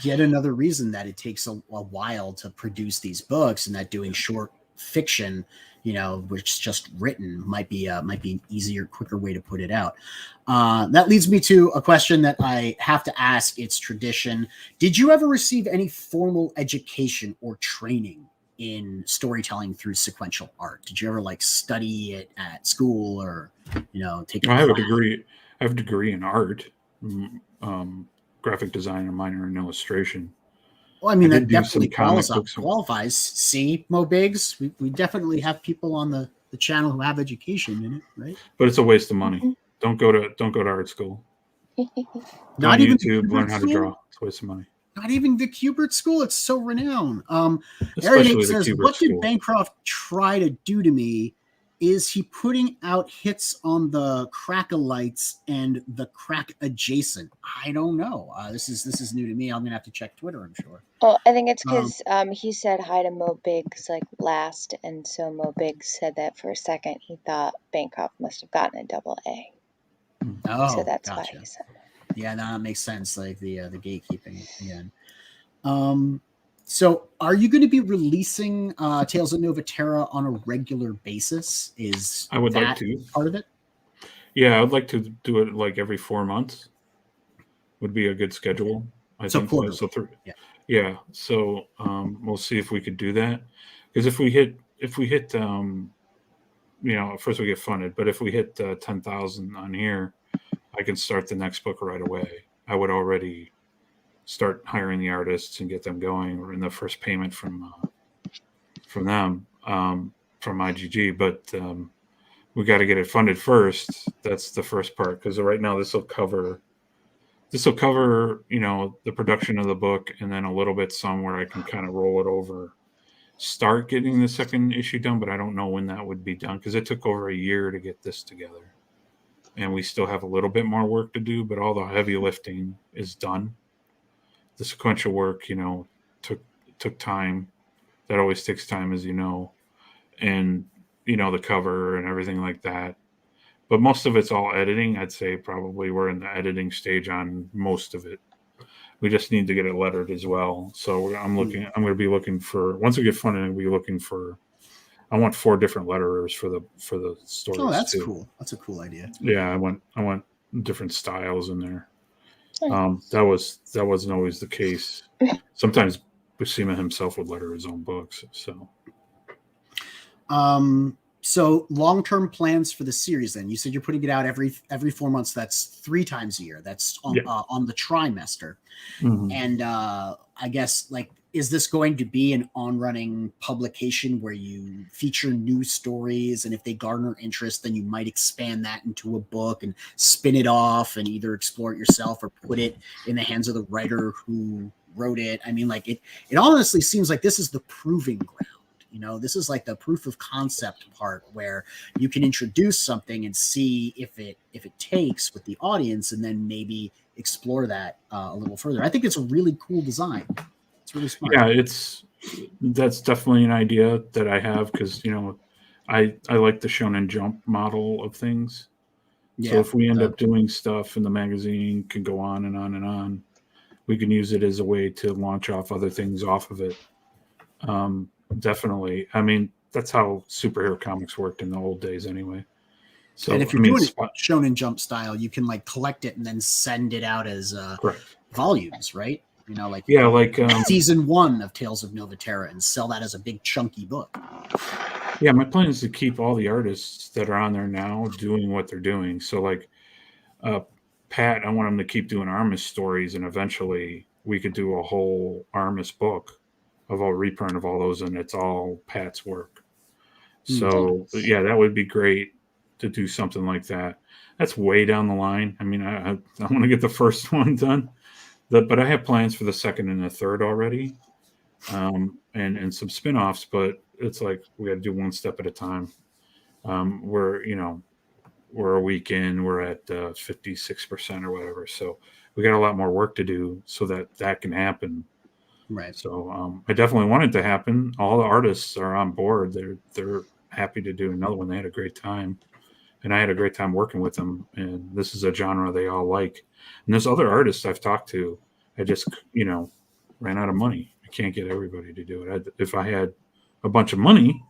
Speaker 1: Yet another reason that it takes a while to produce these books, and that doing short fiction, which is just written, might be an easier, quicker way to put it out. That leads me to a question that I have to ask. It's tradition. Did you ever receive any formal education or training in storytelling through sequential art? Did you ever study it at school or take?
Speaker 3: I have a degree. I have a degree in art, graphic design, and minor in illustration.
Speaker 1: Well, I mean, that definitely qualifies. See, Mo Biggs, we definitely have people on the channel who have education in it, right?
Speaker 3: But it's a waste of money. Don't go to art school.
Speaker 1: Not even
Speaker 3: YouTube, learn how to draw. It's a waste of money.
Speaker 1: Not even the Kubert School. It's so renowned.
Speaker 3: Especially
Speaker 1: Eric says, "What did Bancroft try to do to me? Is he putting out hits on the Crackalites and the crack adjacent? I don't know. This is new to me. I'm gonna have to check Twitter, I'm sure."
Speaker 2: Oh, I think it's because he said hi to Mo Biggs last, and so Mo Biggs said that for a second he thought Bancroft must have gotten a double A.
Speaker 1: Oh,
Speaker 2: so that's
Speaker 1: gotcha.
Speaker 2: why he said that.
Speaker 1: Yeah, no, that makes sense. Like the gatekeeping again. So are you going to be releasing Tales of Noveterra on a regular basis?
Speaker 3: I would like to
Speaker 1: part of it?
Speaker 3: Yeah, I would like to do it every 4 months. Would be a good schedule. I think so. Yeah. So we'll see if we could do that. Because if we hit first we get funded, but if we hit 10,000 on here, I can start the next book right away. I would already start hiring the artists and get them going, or in the first payment from them, from IGG. But we got to get it funded first. That's the first part, because right now this will cover the production of the book, and then a little bit somewhere I can kind of roll it over, start getting the second issue done. But I don't know when that would be done, because it took over a year to get this together, and we still have a little bit more work to do. But all the heavy lifting is done. The sequential work, took time. That always takes time, as you know, and the cover and everything like that. But most of it's all editing. I'd say probably we're in the editing stage on most of it. We just need to get it lettered as well. So I'm going to be looking for, once we get funded, I'll be looking for, I want 4 different letterers for the stories.
Speaker 1: Oh, that's cool. That's a cool idea.
Speaker 3: Yeah, I want different styles in there. That wasn't always the case. Sometimes Buscema himself would letter his own books.
Speaker 1: So long-term plans for the series. Then you said you're putting it out every 4 months. That's 3 times a year. That's on the trimester.
Speaker 3: Mm-hmm.
Speaker 1: And I guess is this going to be an on-running publication where you feature new stories, and if they garner interest, then you might expand that into a book and spin it off and either explore it yourself or put it in the hands of the writer who wrote it? I mean, it honestly seems like this is the proving ground. This is the proof of concept part where you can introduce something and see if it takes with the audience, and then maybe explore that a little further. I think it's a really cool design. It's really smart.
Speaker 3: Yeah, that's definitely an idea that I have, because I like the Shonen Jump model of things. Yeah, so if we end up doing stuff in the magazine, can go on and on and on, we can use it as a way to launch off other things off of it. Definitely. I mean, that's how superhero comics worked in the old days anyway. So,
Speaker 1: and if you're doing it Shonen Jump style, you can collect it and then send it out as volumes, right?
Speaker 3: Like
Speaker 1: season 1 of Tales of Noveterra, and sell that as a big chunky book.
Speaker 3: Yeah, my plan is to keep all the artists that are on there now doing what they're doing. So like Pat, I want him to keep doing Armis stories, and eventually we could do a whole Armis book of a reprint of all those, and it's all Pat's work. So yeah, that would be great to do something like that. That's way down the line. I mean, I want to get the first one done, but I have plans for the second and the third already, and some spin-offs. But it's like we got to do one step at a time. We're a week in, we're at 56% or whatever. So we got a lot more work to do so that can happen.
Speaker 1: Right.
Speaker 3: So I definitely want it to happen. All the artists are on board. They're happy to do another one. They had a great time, and I had a great time working with them. And this is a genre they all like. And there's other artists I've talked to. I just ran out of money. I can't get everybody to do it. If I had a bunch of money,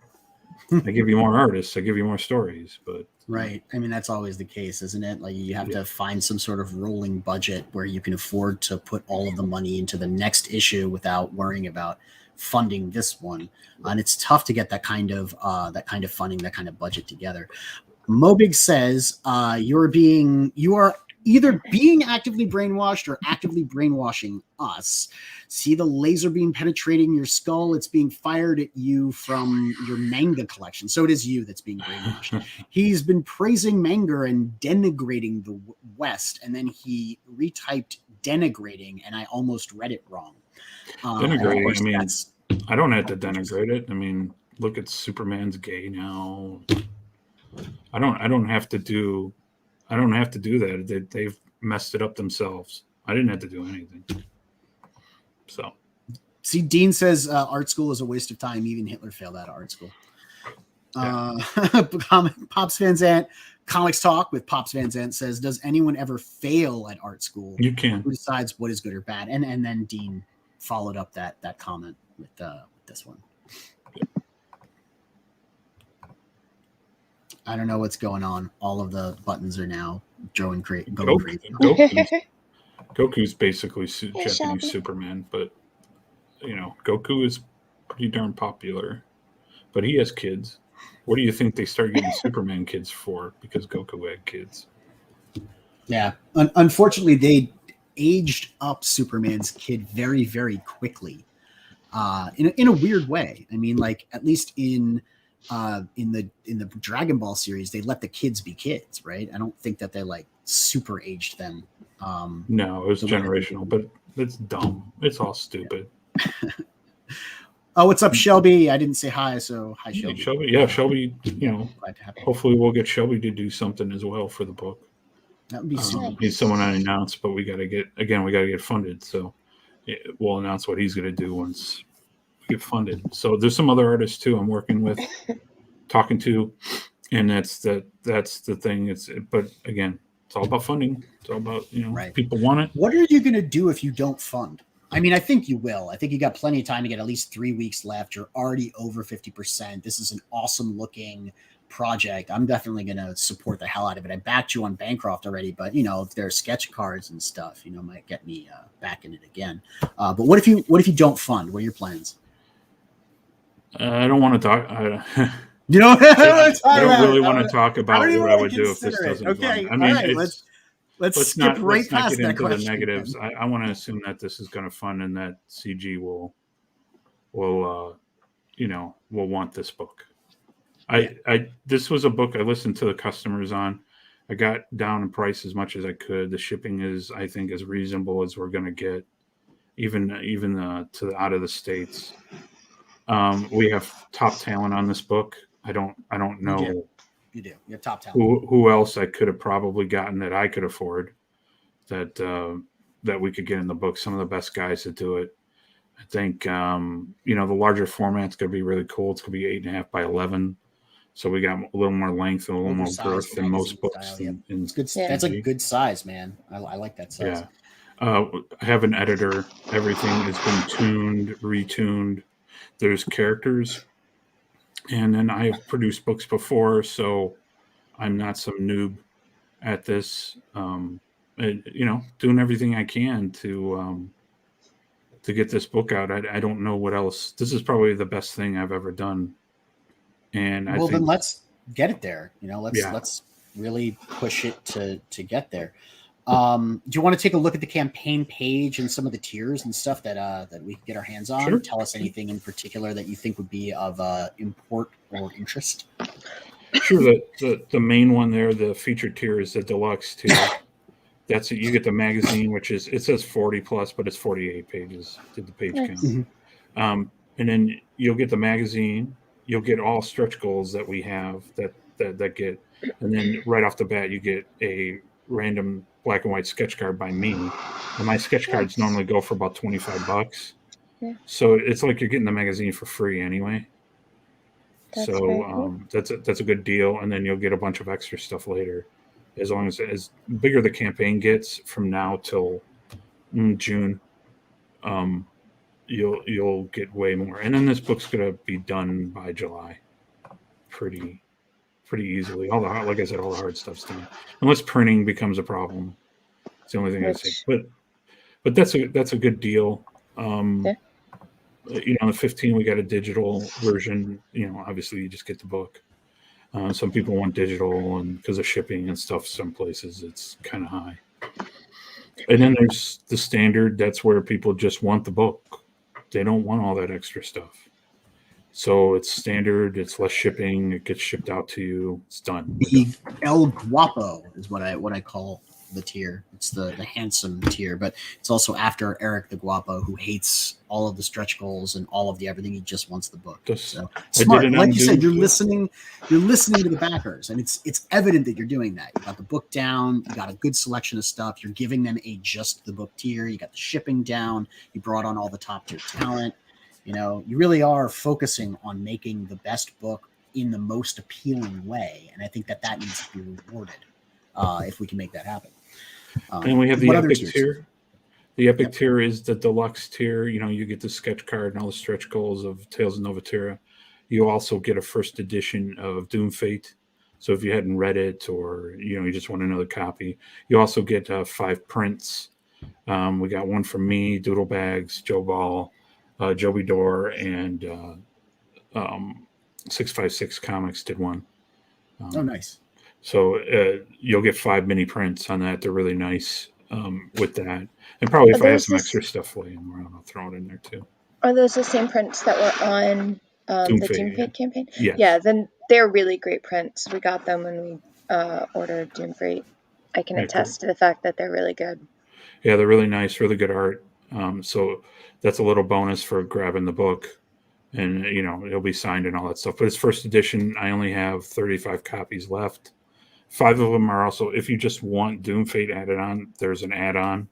Speaker 3: I give you more artists. I give you more stories. But
Speaker 1: right. I mean, that's always the case, isn't it? Like you have to find some sort of rolling budget where you can afford to put all of the money into the next issue without worrying about funding this one. And it's tough to get that kind of funding, that kind of budget together. Mobig says you are either being actively brainwashed or actively brainwashing us. See the laser beam penetrating your skull. It's being fired at you from your manga collection. So it is you that's being brainwashed. He's been praising manga and denigrating the West, and then he retyped denigrating, and I almost read it wrong.
Speaker 3: Denigrating, I mean, I don't have to denigrate it. I mean, look at Superman's gay now. I don't have to do that. They've messed it up themselves. I didn't have to do anything. So,
Speaker 1: see, Dean says art school is a waste of time. Even Hitler failed out of art school. Yeah. Pops Van Zant, Comics Talk with Pops Van Zant says, does anyone ever fail at art school?
Speaker 3: You can.
Speaker 1: Who decides what is good or bad? And then Dean followed up that comment with this one. I don't know what's going on. All of the buttons are now going crazy.
Speaker 3: Goku's basically Japanese Superman, but Goku is pretty darn popular. But he has kids. What do you think they start getting Superman kids for? Because Goku had kids.
Speaker 1: Yeah. Unfortunately, they aged up Superman's kid very, very quickly. In a weird way. I mean, like at least in the Dragon Ball series, they let the kids be kids, right? I don't think that they like super aged them.
Speaker 3: No, it was generational, but it's dumb. It's all stupid.
Speaker 1: Oh, what's up, Shelby? I didn't say hi, so hi, Shelby.
Speaker 3: Shelby. Hopefully we'll get Shelby to do something as well for the book.
Speaker 1: That would be super.
Speaker 3: He's someone I announced, but we got to get funded. So we'll announce what he's going to do once we get funded. So there's some other artists too I'm working with, talking to, and that's the thing. But again, it's all about funding. It's all about people want it.
Speaker 1: What are you going to do if you don't fund? I mean, I think you will. I think you got plenty of time to get at least 3 weeks left. You're already over 50%. This is an awesome looking project. I'm definitely going to support the hell out of it. I backed you on Bancroft already, but if there are sketch cards and stuff, might get me back in it again. But what if you don't fund? What are your plans?
Speaker 3: I don't want to talk. I
Speaker 1: don't
Speaker 3: really want to talk about what I would do if this doesn't fund. I mean,
Speaker 1: let's skip right past that question.
Speaker 3: The negatives. I want to assume that this is going to fund and that CG will want this book. This was a book I listened to the customers on. I got down in price as much as I could. The shipping is, I think, as reasonable as we're going to get, even to out of the States. We have top talent on this book. I don't know.
Speaker 1: You do. You have top talent.
Speaker 3: Who else I could have probably gotten that I could afford that we could get in the book. Some of the best guys that do it. I think the larger format's going to be really cool. It's going to be 8.5 by 11. So we got a little more length and a little more girth than most books.
Speaker 1: It's good. Yeah. That's a good size, man. I like that size.
Speaker 3: Yeah. I have an editor. Everything has been tuned, retuned. There's characters. And then I've produced books before, so I'm not some noob at this. Doing everything I can to get this book out. I don't know what else. This is probably the best thing I've ever done And I
Speaker 1: well,
Speaker 3: think
Speaker 1: then let's get it there. Let's really push it to get there. Do you want to take a look at the campaign page and some of the tiers and stuff that we can get our hands on?
Speaker 3: Sure.
Speaker 1: Tell us anything in particular that you think would be of import or interest.
Speaker 3: Sure. The main one there, the featured tier, is the deluxe tier. That's it. You get the magazine, which it says 40 plus, but it's 48 pages. Did the page count? Mm-hmm. And then you'll get the magazine. You'll get all stretch goals that we have that get, and then right off the bat you get a random black and white sketch card by me. And my sketch cards normally go for about $25. Yeah. So it's like you're getting the magazine for free anyway. That's cool. That's a good deal, and then you'll get a bunch of extra stuff later. As long as bigger the campaign gets from now till June, you'll get way more. And then this book's gonna be done by July, pretty easily. Like I said, all the hard stuff's done, unless printing becomes a problem. It's the only thing I say. But that's a good deal. On the 15 we got a digital version. Obviously you just get the book. Some people want digital, and because of shipping and stuff, some places it's kind of high. And then there's the standard. That's where people just want the book. They don't want all that extra stuff. So it's standard. It's less shipping. It gets shipped out to you. It's done.
Speaker 1: The El Guapo is what I call the tier. It's the handsome tier, but it's also after Eric the Guapo, who hates all of the stretch goals and all of the everything. He just wants the book. So smart. Like you said, you're listening to the backers, and it's evident that you're doing that. You got the book down. You got a good selection of stuff. You're giving them just the book tier. You got the shipping down. You brought on all the top tier talent. You really are focusing on making the best book in the most appealing way, and I think that needs to be rewarded if we can make that happen.
Speaker 3: And we have the epic tier. The epic tier is the deluxe tier. You get the sketch card and all the stretch goals of Tales of Noveterra. You also get a first edition of Doom Fate. So if you hadn't read it, or you just want another copy, you also get 5 prints. We got one from me, Doodle Bags, Joe Ball, Joby Dore, and 656 Comics did one.
Speaker 1: Oh, nice.
Speaker 3: So you'll get 5 mini prints on that. They're really nice with that. And probably if I have some extra stuff laying around, I'll throw it in there too.
Speaker 2: Are those the same prints that were on the Doom Fate campaign?
Speaker 3: Yes.
Speaker 2: Yeah, then they're really great prints. We got them when we ordered Doom Fate. I can attest to the fact that they're really good.
Speaker 3: Yeah, they're really nice, really good art. So that's a little bonus for grabbing the book. And, it'll be signed and all that stuff. But it's first edition. I only have 35 copies left. 5 of them are also, if you just want Doom Fate added on, there's an add-on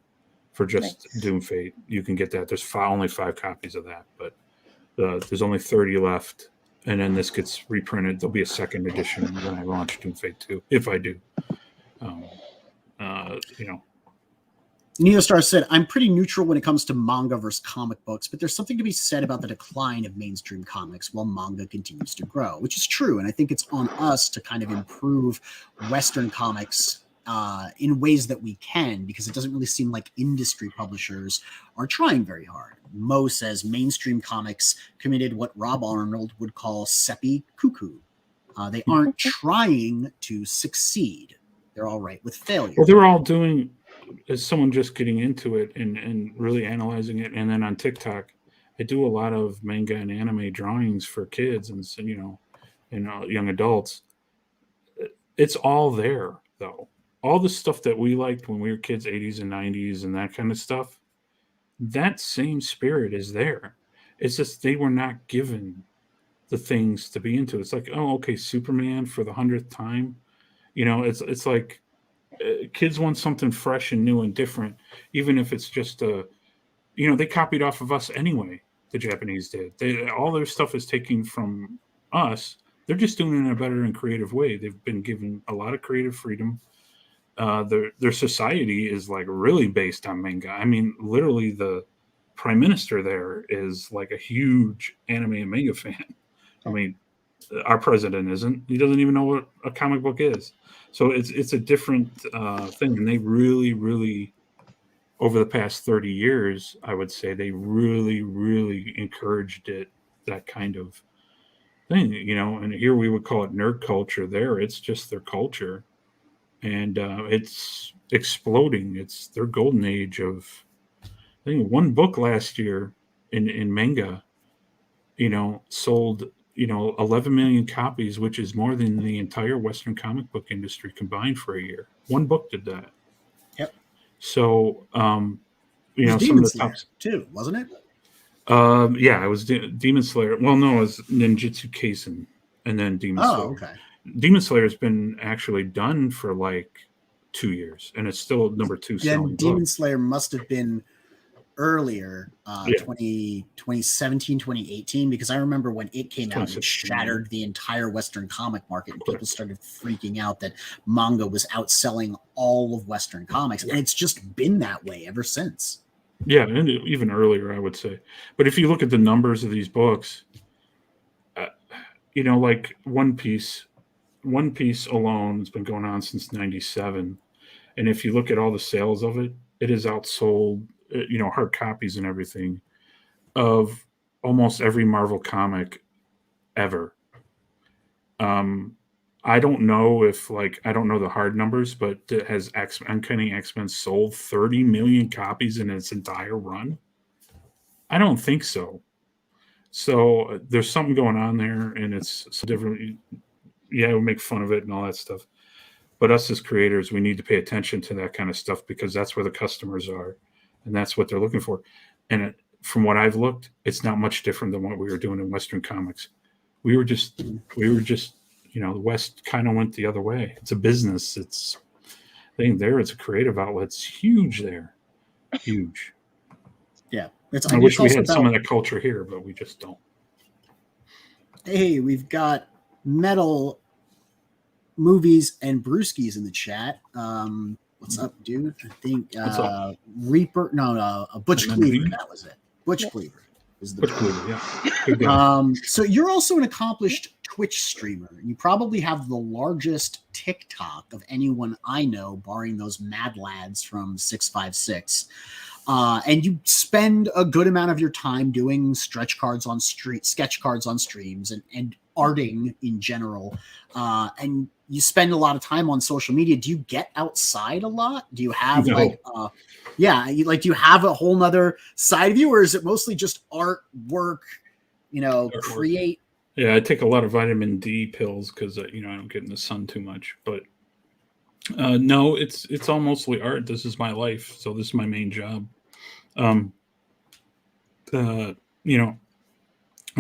Speaker 3: for just Doom Fate. You can get that. There's only 5 copies of that, but there's only 30 left. And then this gets reprinted. There'll be a second edition when I launch Doom Fate 2, if I do.
Speaker 1: Neostar said, I'm pretty neutral when it comes to manga versus comic books, but there's something to be said about the decline of mainstream comics while manga continues to grow, which is true. And I think it's on us to kind of improve Western comics in ways that we can, because it doesn't really seem like industry publishers are trying very hard. Mo says mainstream comics committed what Rob Arnold would call seppi cuckoo. They aren't trying to succeed. They're all right with failure.
Speaker 3: Well, they're all doing... As someone just getting into it and really analyzing it, and then on TikTok, I do a lot of manga and anime drawings for kids and young adults. It's all there, though. All the stuff that we liked when we were kids, 80s and 90s and that kind of stuff, that same spirit is there. It's just they were not given the things to be into. It's like, oh, okay, Superman for the 100th time. It's like, kids want something fresh and new and different, even if it's just they copied off of us anyway. The Japanese did. All their stuff is taken from us. They're just doing it in a better and creative way. They've been given a lot of creative freedom. Their society is like really based on manga. I mean, literally the prime minister there is like a huge anime and manga fan. I mean, our president isn't. He doesn't even know what a comic book is. So it's a different thing. And they really, really, over the past 30 years, I would say they really, really encouraged it, that kind of thing, and here we would call it nerd culture. There, it's just their culture, and it's exploding. It's their golden age of. I think one book last year in manga, sold 11 million copies, which is more than the entire Western comic book industry combined for a year. One book did that.
Speaker 1: Yep.
Speaker 3: So, some
Speaker 1: Demon
Speaker 3: of the
Speaker 1: Slayer
Speaker 3: tops
Speaker 1: too, wasn't it?
Speaker 3: Yeah, it was Demon Slayer. Well, no, it was Ninjutsu Kaisen, and then Demon Slayer.
Speaker 1: Okay.
Speaker 3: Demon Slayer has been actually done for like 2 years, and it's still number 2 selling.
Speaker 1: Then Demon Slayer must have been earlier,
Speaker 3: Yeah.
Speaker 1: 2017, 2018, because I remember when it came out, it shattered the entire Western comic market, and people started freaking out that manga was outselling all of Western comics, and it's just been that way ever since.
Speaker 3: Yeah, and even earlier, I would say. But if you look at the numbers of these books, like One Piece alone has been going on since '97, and if you look at all the sales of it, it has outsold, hard copies and everything, of almost every Marvel comic ever. I don't know if I don't know the hard numbers, but has Uncanny X-Men sold 30 million copies in its entire run? I don't think so. So there's something going on there, and it's so different. Yeah, we make fun of it and all that stuff. But us as creators, we need to pay attention to that kind of stuff, because that's where the customers are, and that's what they're looking for. And from what I've looked, it's not much different than what we were doing in Western comics. We were just the West kind of went the other way. It's a business. It's there. It's a creative outlet. It's huge there. Huge.
Speaker 1: Yeah.
Speaker 3: I wish we had some of that culture here, but we just don't.
Speaker 1: Hey, we've got Metal Movies and Brewskis in the chat. What's up, dude? I think Reaper. No, Butch Cleaver. That was it. Butch Cleaver.
Speaker 3: Butch Cleaver, yeah.
Speaker 1: So you're also an accomplished Twitch streamer. You probably have the largest TikTok of anyone I know, barring those mad lads from 656. And you spend a good amount of your time doing sketch cards on streams and arting in general. And you spend a lot of time on social media. Do you get outside a lot? Do you have do you have a whole nother side of you, or is it mostly just art, work, create?
Speaker 3: Yeah, I take a lot of vitamin D pills because I don't get in the sun too much. But no, it's all mostly art. This is my life, so this is my main job. I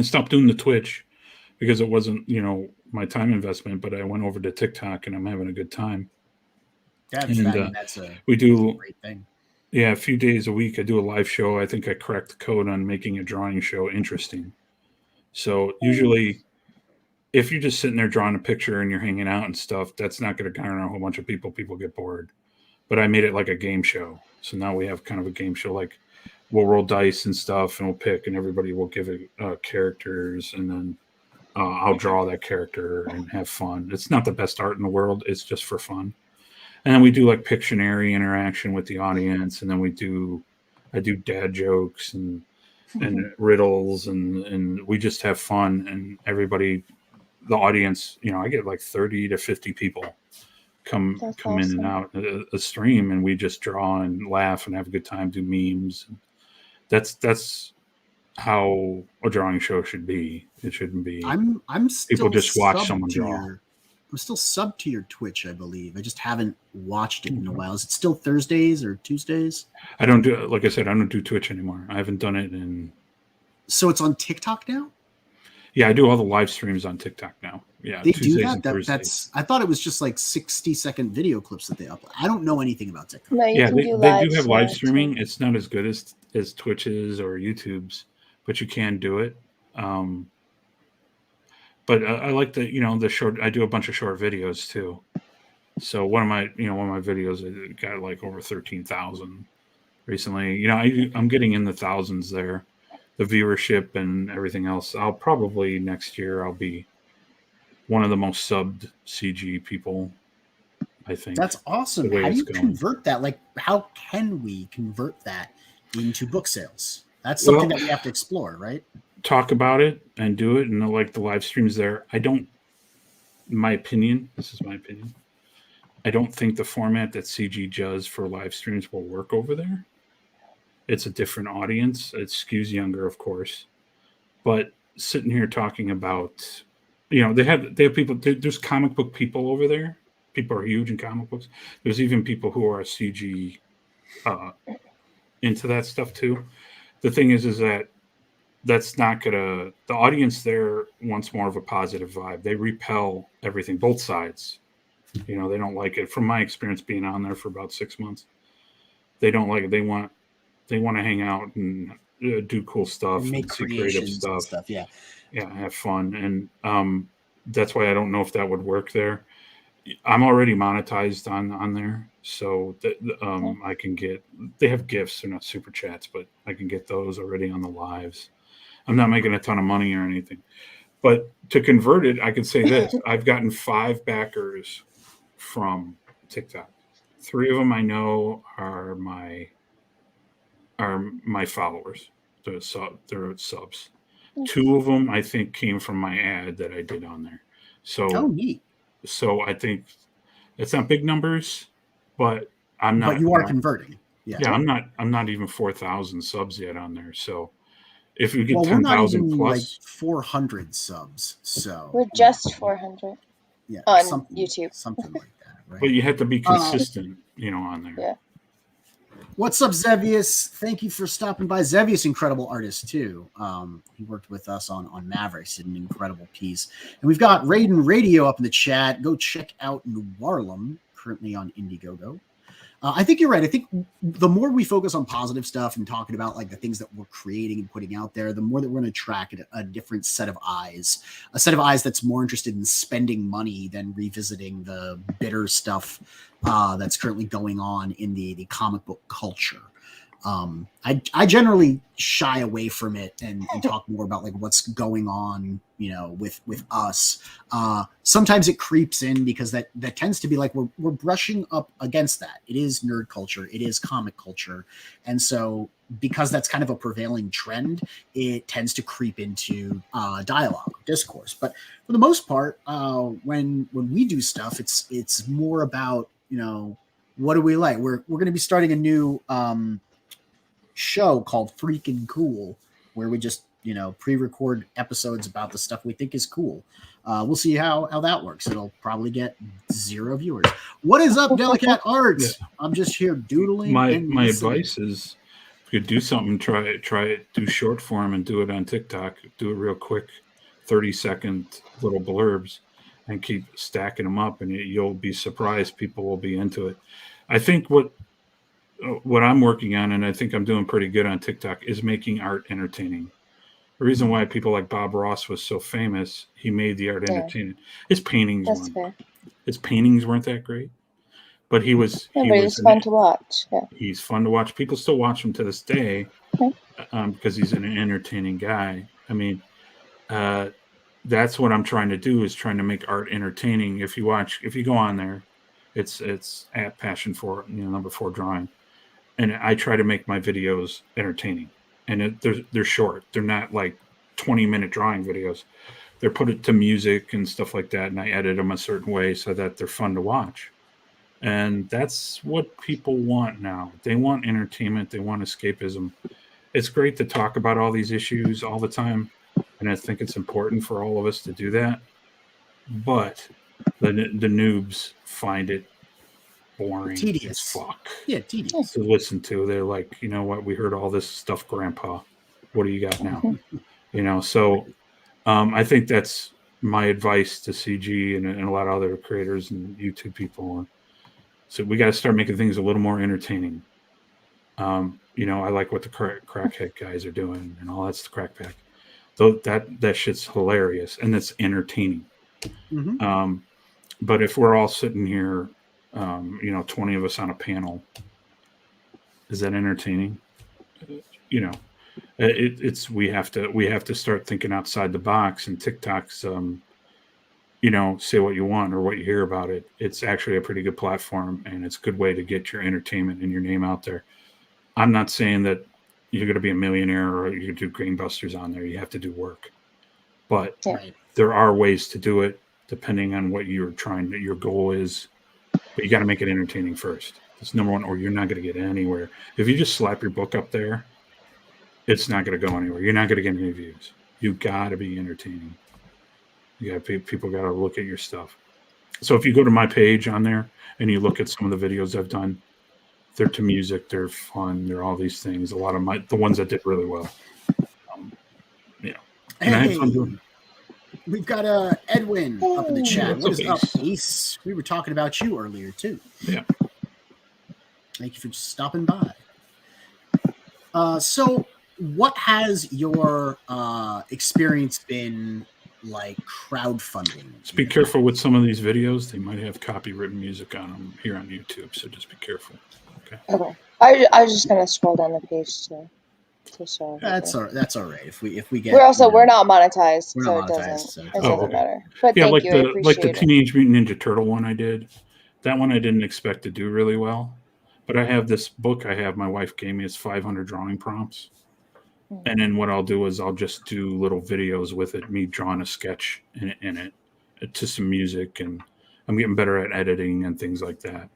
Speaker 3: stopped doing the Twitch because it wasn't my time investment, but I went over to TikTok and I'm having a good time.
Speaker 1: That's a great thing.
Speaker 3: Yeah, a few days a week I do a live show. I think I cracked the code on making a drawing show interesting. So usually if you're just sitting there drawing a picture and you're hanging out and stuff, that's not going to garner a whole bunch of people. People get bored. But I made it like a game show. So now we have kind of a game show. Like we'll roll dice and stuff and we'll pick and everybody will give it characters, and then I'll draw that character and have fun. It's not the best art in the world. It's just for fun. And then we do like Pictionary interaction with the audience. And then I do dad jokes and riddles and we just have fun. And everybody, the audience, I get like 30 to 50 people come awesome. In and out a stream, and we just draw and laugh and have a good time, do memes. That's how a drawing show should be. It shouldn't be.
Speaker 1: I'm still
Speaker 3: people just watch someone draw.
Speaker 1: I'm still subbed to your Twitch, I believe. I just haven't watched it in a while. Is it still Thursdays or Tuesdays?
Speaker 3: I don't do, like I said, I don't do Twitch anymore. I haven't done it in.
Speaker 1: So it's on TikTok now?
Speaker 3: Yeah, I do all the live streams on TikTok now. Yeah,
Speaker 1: they Tuesdays do that. That's. I thought it was just like 60-second video clips that they upload. I don't know anything about TikTok.
Speaker 2: No,
Speaker 3: they do have live streaming. It's not as good as Twitch's or YouTube's, but you can do it. But I like the short. I do a bunch of short videos too. So one of my videos got like over 13,000 recently. I'm getting in the thousands there. The viewership and everything else. I'll probably next year I'll be one of the most subbed CG people, I think.
Speaker 1: That's awesome. How do you convert that? Like, how can we convert that into book sales? That's something that we have to explore, right?
Speaker 3: talk about it and do it, and like the live streams there. I don't. My opinion. This is my opinion. I don't think the format that CG does for live streams will work over there. It's a different audience. It skews younger, of course. But sitting here talking about, they have people. There's comic book people over there. People are huge in comic books. There's even people who are CG into that stuff too. The thing is that that's not gonna. The audience there wants more of a positive vibe. They repel everything, both sides. They don't like it. From my experience being on there for about 6 months, they don't like it. They want to hang out and do cool stuff,
Speaker 1: and make
Speaker 3: and see creative stuff.
Speaker 1: Yeah,
Speaker 3: have fun, and that's why I don't know if that would work there. I'm already monetized on there, so I can get. They have gifts, they're not super chats, but I can get those already on the lives. I'm not making a ton of money or anything, but to convert it, I could say this: I've gotten 5 backers from TikTok. 3 of them I know are my followers. They're subs. 2 of them I think came from my ad that I did on there. So
Speaker 1: neat.
Speaker 3: So I think it's not big numbers, but I'm not.
Speaker 1: But you are converting.
Speaker 3: Yeah, I'm not even 4,000 subs yet on there. So if you get
Speaker 1: we're
Speaker 3: 10,000
Speaker 1: not even
Speaker 3: plus,
Speaker 1: like 400 subs. So
Speaker 2: we're just 400.
Speaker 1: Yeah,
Speaker 2: on YouTube,
Speaker 1: something like that. Right?
Speaker 3: But you have to be consistent, on there.
Speaker 2: Yeah.
Speaker 1: What's up, Zevius? Thank you for stopping by. Zevius, incredible artist too. He worked with us on Mavericks, did an incredible piece. And we've got Raiden Radio up in the chat. Go check out Nuarlum, currently on Indiegogo. I think you're right. I think the more we focus on positive stuff and talking about like the things that we're creating and putting out there, the more that we're going to attract a different set of eyes, a set of eyes that's more interested in spending money than revisiting the bitter stuff that's currently going on in the comic book culture. I generally shy away from it and talk more about like what's going on, with us. Sometimes it creeps in because that tends to be like we're brushing up against that. It is nerd culture, it is comic culture, and so because that's kind of a prevailing trend, it tends to creep into dialogue, discourse. But for the most part, when we do stuff, it's more about what do we like. We're going to be starting a new show called Freaking Cool, where we just pre-record episodes about the stuff we think is cool. We'll see how that works. It'll probably get 0 viewers. What is up, Delicat Art? Yeah. I'm just here doodling.
Speaker 3: My advice is, if you could do something, try it, do short form and do it on TikTok. Do it real quick, 30-second little blurbs, and keep stacking them up, and you'll be surprised. People will be into it. I think what I'm working on, and I think I'm doing pretty good on TikTok, is making art entertaining. The reason why people like Bob Ross was so famous, he made the art entertaining. His paintings weren't that great, but he was
Speaker 2: fun to watch. Yeah.
Speaker 3: He's fun to watch. People still watch him to this day because he's an entertaining guy. I mean, that's what I'm trying to do, is trying to make art entertaining. If you go on there, it's at Passion for number 4 drawing. And I try to make my videos entertaining, and they're short. They're not like 20-minute drawing videos. They're put it to music and stuff like that, and I edit them a certain way so that they're fun to watch. And that's what people want now. They want entertainment. They want escapism. It's great to talk about all these issues all the time, and I think it's important for all of us to do that. But the noobs find it boring,
Speaker 1: tedious
Speaker 3: as fuck.
Speaker 1: Yeah, tedious
Speaker 3: to listen to. They're like, you know what? We heard all this stuff, Grandpa. What do you got now? So I think that's my advice to CG and a lot of other creators and YouTube people. So we got to start making things a little more entertaining. I like what the crackhead guys are doing and all. That's the crack pack. Though that shit's hilarious and it's entertaining.
Speaker 1: Mm-hmm.
Speaker 3: But if we're all sitting here, 20 of us on a panel, is that entertaining? It's we have to start thinking outside the box. And TikTok's say what you want or what you hear about it. It's actually a pretty good platform, and it's a good way to get your entertainment and your name out there. I'm not saying that you're going to be a millionaire or you do Greenbusters on there. You have to do work. But there are ways to do it depending on what your goal is. But you got to make it entertaining first. That's number one, or you're not going to get anywhere. If you just slap your book up there, it's not going to go anywhere. You're not going to get any views. You got to be entertaining. People got to look at your stuff. So if you go to my page on there and you look at some of the videos I've done, they're to music, they're fun, they're all these things. A lot of the ones that did really well. And I had fun doing it.
Speaker 1: We've got Edwin up in the chat. What is up, Ace? We were talking about you earlier too.
Speaker 3: Yeah.
Speaker 1: Thank you for stopping by. So what has your experience been like crowdfunding?
Speaker 3: Just be careful with some of these videos. They might have copywritten music on them here on YouTube, so just be careful.
Speaker 2: Okay. I was just gonna scroll down the page to show.
Speaker 1: That's all right. If we get,
Speaker 2: we're not monetized, so it doesn't matter. But
Speaker 3: yeah,
Speaker 2: thank you.
Speaker 3: like the Teenage Mutant Ninja Turtle one I did. That one I didn't expect to do really well, but I have this book. My wife gave me. It's 500 drawing prompts, and then what I'll do is I'll just do little videos with it, me drawing a sketch in it to some music, and I'm getting better at editing and things like that.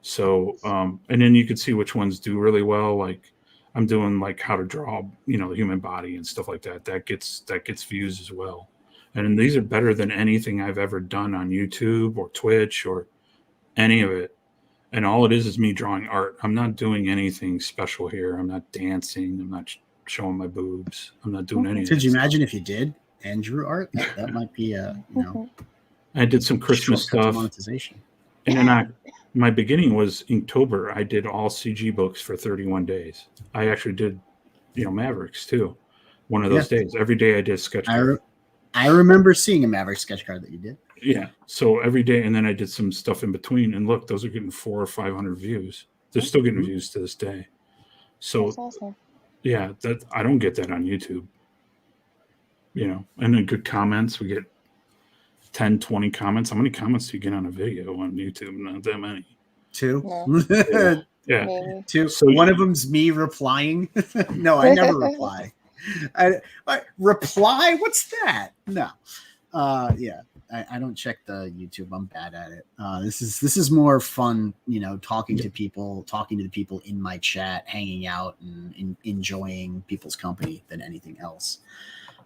Speaker 3: So, and then you can see which ones do really well. Like I'm doing like how to draw, the human body and stuff like that. That gets views as well. And these are better than anything I've ever done on YouTube or Twitch or any of it. And all it is me drawing art. I'm not doing anything special here. I'm not dancing. I'm not showing my boobs. I'm not doing anything.
Speaker 1: Could you imagine if you did and drew art? That might be
Speaker 3: I did some Christmas stuff.
Speaker 1: Monetization.
Speaker 3: And then my beginning was Inktober. I did all CG books for 31 days. I actually did, Mavericks too. One of those days. Every day I did a sketch card.
Speaker 1: I remember seeing a Maverick sketch card that you did.
Speaker 3: Yeah. So every day, and then I did some stuff in between. And look, those are getting 400 or 500 views. They're still getting views to this day. So,
Speaker 2: that's awesome.
Speaker 3: Yeah, I don't get that on YouTube. And then good comments. We get 10, 20 comments. How many comments do you get on a video on YouTube? Not that many.
Speaker 1: 2.
Speaker 3: Yeah.
Speaker 2: Maybe.
Speaker 1: 2. So one of them's me replying. No, I never reply. I reply? What's that? No. Yeah. I don't check the YouTube. I'm bad at it. This is more fun, talking to the people in my chat, hanging out and enjoying people's company than anything else.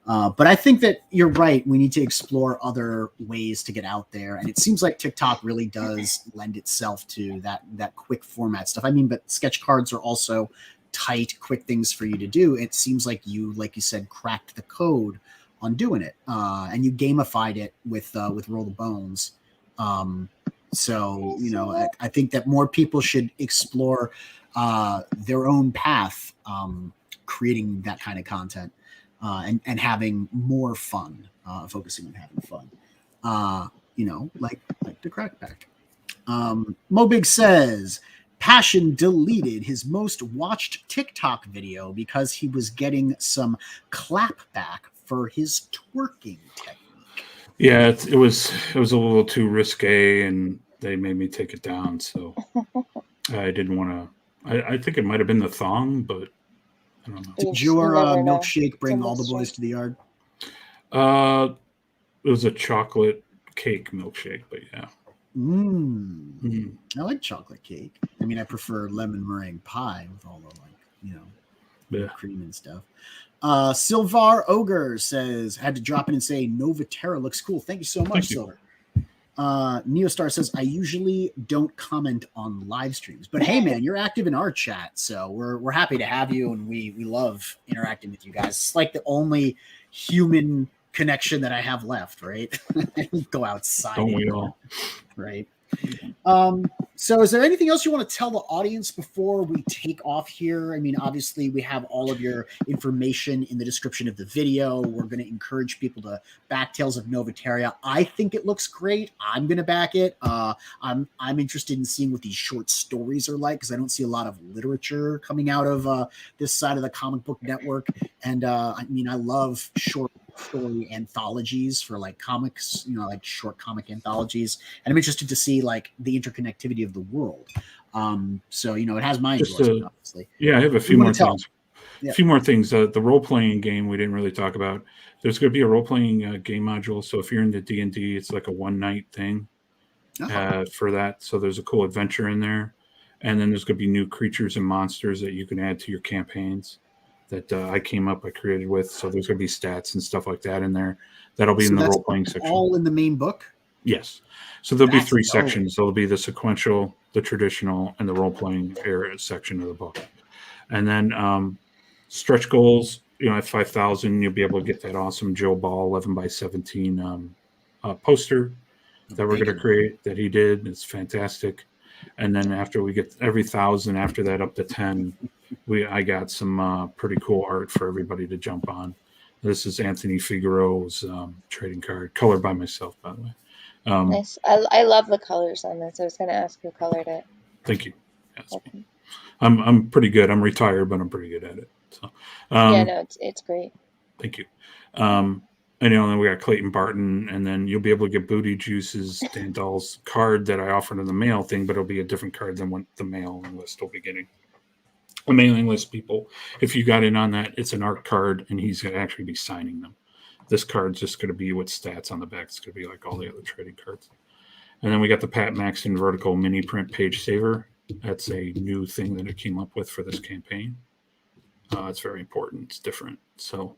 Speaker 1: But I think that you're right. We need to explore other ways to get out there. And it seems like TikTok really does lend itself to that quick format stuff. I mean, but sketch cards are also tight, quick things for you to do. It seems like you said, cracked the code on doing it. And you gamified it with Roll the Bones. So, I think that more people should explore their own path, creating that kind of content. And having more fun, focusing on having fun, like the crackback. Mobig says Passion deleted his most watched TikTok video because he was getting some clap back for his twerking technique.
Speaker 3: Yeah, it was a little too risque, and they made me take it down. So I didn't want to. I think it might have been the thong, but. I don't know.
Speaker 1: Did your milkshake bring all the boys to the yard?
Speaker 3: It was a chocolate cake milkshake, but yeah.
Speaker 1: I like chocolate cake. I mean, I prefer lemon meringue pie with all the cream and stuff. Silvar Ogre says, had to drop in and say Noveterra looks cool. Thank you so much, Silver. Neostar says, I usually don't comment on live streams, but hey man, you're active in our chat, so we're happy to have you, and we love interacting with you guys. It's like the only human connection that I have left, right? Go outside.
Speaker 3: Don't we all?
Speaker 1: Right. So is there anything else you want to tell the audience before we take off here? I mean, obviously we have all of your information in the description of the video. We're going to encourage people to back Tales of Noveterra. I think it looks great. I'm going to back it. I'm interested in seeing what these short stories are like, because I don't see a lot of literature coming out of this side of the comic book network. And I mean, I love short story anthologies for like comics, like short comic anthologies, and I'm interested to see like the interconnectivity of the world. So it has my endorsement, obviously.
Speaker 3: Yeah, I have a few more things. A few more things. The role-playing game we didn't really talk about. There's going to be a role-playing game module. So if you're into D&D, it's like a one-night thing for that. So there's a cool adventure in there. And then there's going to be new creatures and monsters that you can add to your campaigns that I created with. So there's going to be stats and stuff like that in there. That'll be in the role-playing section.
Speaker 1: All in the main book?
Speaker 3: Yes. So there'll be 3 sections. There'll be the sequential, the traditional, and the role-playing area section of the book. And then stretch goals, at 5,000, you'll be able to get that awesome Joe Ball 11 by 17 poster that we're going to create that he did. It's fantastic. And then after we get every 1,000, after that up to 10, I got some pretty cool art for everybody to jump on. This is Anthony Figueroa's trading card, colored by myself, by the way.
Speaker 2: Nice. I love the colors on this. I was going to ask who colored it.
Speaker 3: Thank you. Okay. I'm pretty good. I'm retired, but I'm pretty good at it. So,
Speaker 2: it's great.
Speaker 3: Thank you. And then we got Clayton Barton, and then you'll be able to get Booty Juice's Dan Dahl's card that I offered in the mail thing, but it'll be a different card than what the mailing list will be getting. The mailing list people, if you got in on that, it's an art card, and he's going to actually be signing them. This card's just going to be with stats on the back. It's going to be like all the other trading cards. And then we got the Pat Maxton vertical mini print page saver. That's a new thing that it came up with for this campaign. It's very important. It's different. So,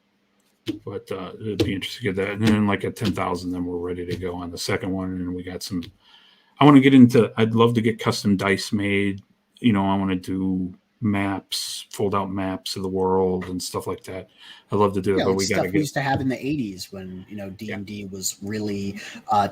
Speaker 3: but it'd be interesting to get that. And then like at 10,000, then we're ready to go on the second one. And we got some, I'd love to get custom dice made. I want to do maps, fold out maps of the world and stuff like that. I love to do it, but we got to get.
Speaker 1: We used to have in the 80s when D&D was really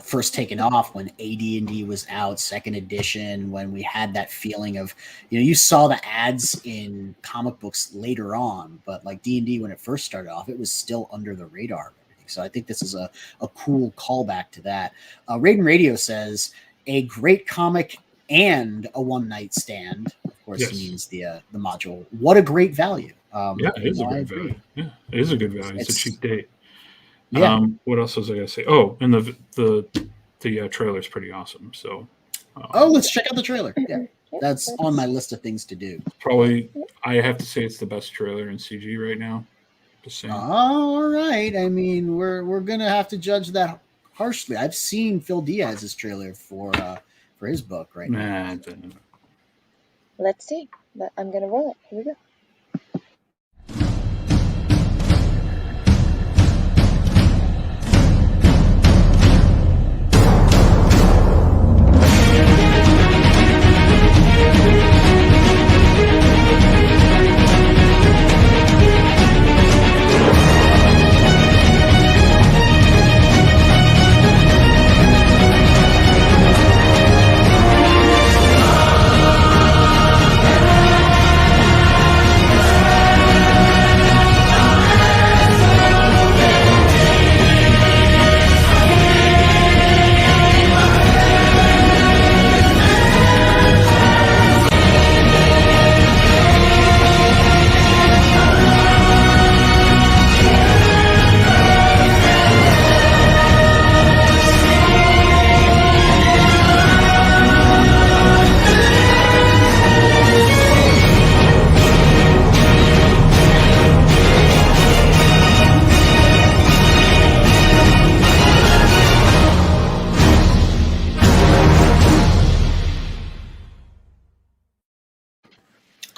Speaker 1: first taken off, when AD&D was out, second edition, when we had that feeling of you saw the ads in comic books later on, but like D&D when it first started off, it was still under the radar. So I think this is a cool callback to that. Raiden Radio says a great comic and a one-night stand. Of course, yes. He means the module. What a great value!
Speaker 3: It is a great value. Yeah, it is a good value. It's a cheap date. Yeah. What else was I gonna say? Oh, and the trailer's pretty awesome. So.
Speaker 1: Let's check out the trailer. Yeah, that's on my list of things to do.
Speaker 3: Probably, I have to say it's the best trailer in CG right now. Just saying.
Speaker 1: All right. I mean, we're gonna have to judge that harshly. I've seen Phil Diaz's trailer for his book right now.
Speaker 2: Let's see. But I'm gonna roll it. Here we go.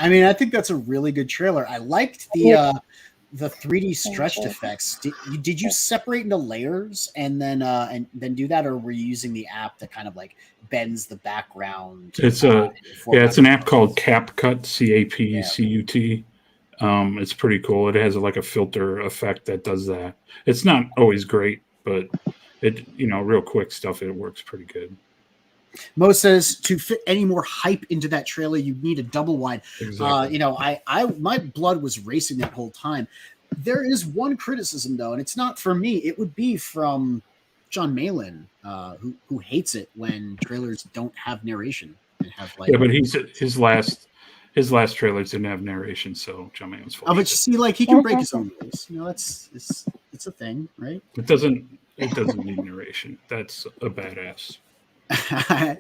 Speaker 1: I mean, I think that's a really good trailer. I liked the 3D stretched effects. Did you separate into layers and then do that, or were you using the app that kind of like bends the background?
Speaker 3: It's it's an app called CapCut, CAPCUT. It's pretty cool. It has like a filter effect that does that. It's not always great, but it real quick stuff. It works pretty good.
Speaker 1: Mo says to fit any more hype into that trailer, you need a double wide. Exactly. My blood was racing that whole time. There is one criticism though, and it's not from me. It would be from John Malin, who hates it when trailers don't have narration and have like.
Speaker 3: Yeah, but his last trailers didn't have narration, so John Malin's fault.
Speaker 1: Oh, but you see, like he can break his own rules. It's a thing, right?
Speaker 3: It doesn't need narration. That's a badass.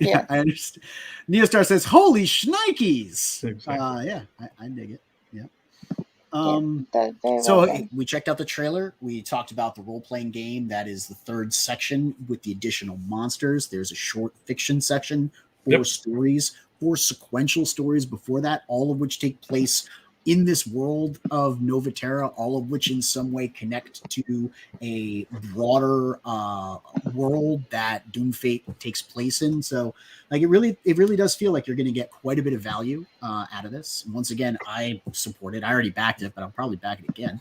Speaker 1: Yeah, I understand. Neostar says, "Holy shnikes!"
Speaker 3: Exactly.
Speaker 1: I dig it. Yeah. We checked out the trailer. We talked about the role-playing game. That is the third section with the additional monsters. There's a short fiction section, 4 stories, 4 sequential stories before that, all of which take place in this world of Noveterra, all of which in some way connect to a broader world that Doomfate takes place in. So, like, it really does feel like you're going to get quite a bit of value out of this. And once again, I support it. I already backed it, but I'll probably back it again.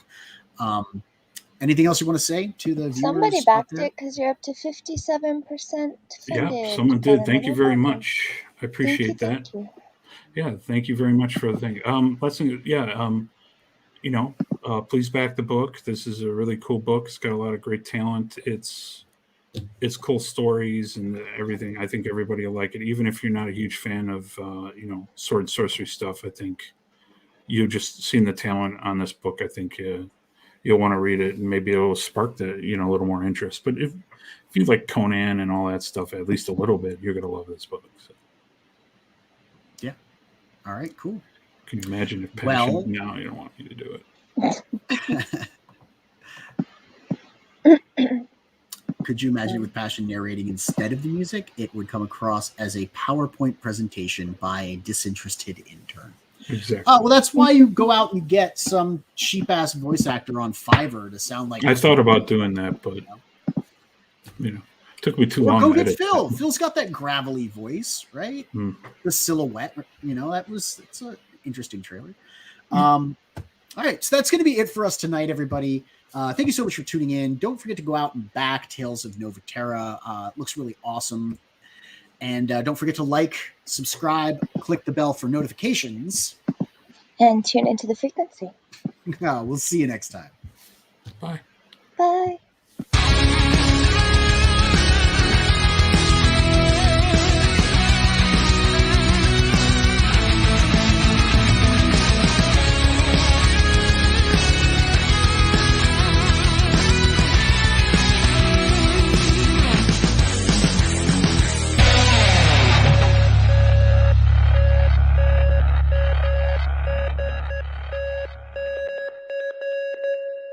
Speaker 1: Anything else you want to say to the viewers?
Speaker 2: Somebody backed it because you're up to 57% funded.
Speaker 3: Yeah, someone did. Thank you very much. I appreciate that.
Speaker 2: Thank you.
Speaker 3: Yeah, thank you very much for the thing. Please back the book. This is a really cool book. It's got a lot of great talent. It's cool stories and everything. I think everybody will like it, even if you're not a huge fan of sword and sorcery stuff. I think you've just seen the talent on this book. I think you'll want to read it, and maybe it'll spark a little more interest. But if you like Conan and all that stuff, at least a little bit, you're gonna love this book. So.
Speaker 1: Yeah. All right. Cool.
Speaker 3: Can you imagine if Passion? No, you don't want me to do
Speaker 1: it. Could you imagine with Passion narrating instead of the music? It would come across as a PowerPoint presentation by a disinterested intern.
Speaker 3: Exactly.
Speaker 1: Well, that's why you go out and get some cheap-ass voice actor on Fiverr to sound like...
Speaker 3: I thought about doing that, but, it took me too long.
Speaker 1: Go get Phil. Phil's got that gravelly voice, right? The silhouette, it's an interesting trailer. All right, so that's going to be it for us tonight, everybody. Thank you so much for tuning in. Don't forget to go out and back Tales of Noveterra. It looks really awesome. And don't forget to like, subscribe, click the bell for notifications.
Speaker 2: And tune into the frequency.
Speaker 1: We'll see you next time.
Speaker 3: Bye.
Speaker 2: Bye.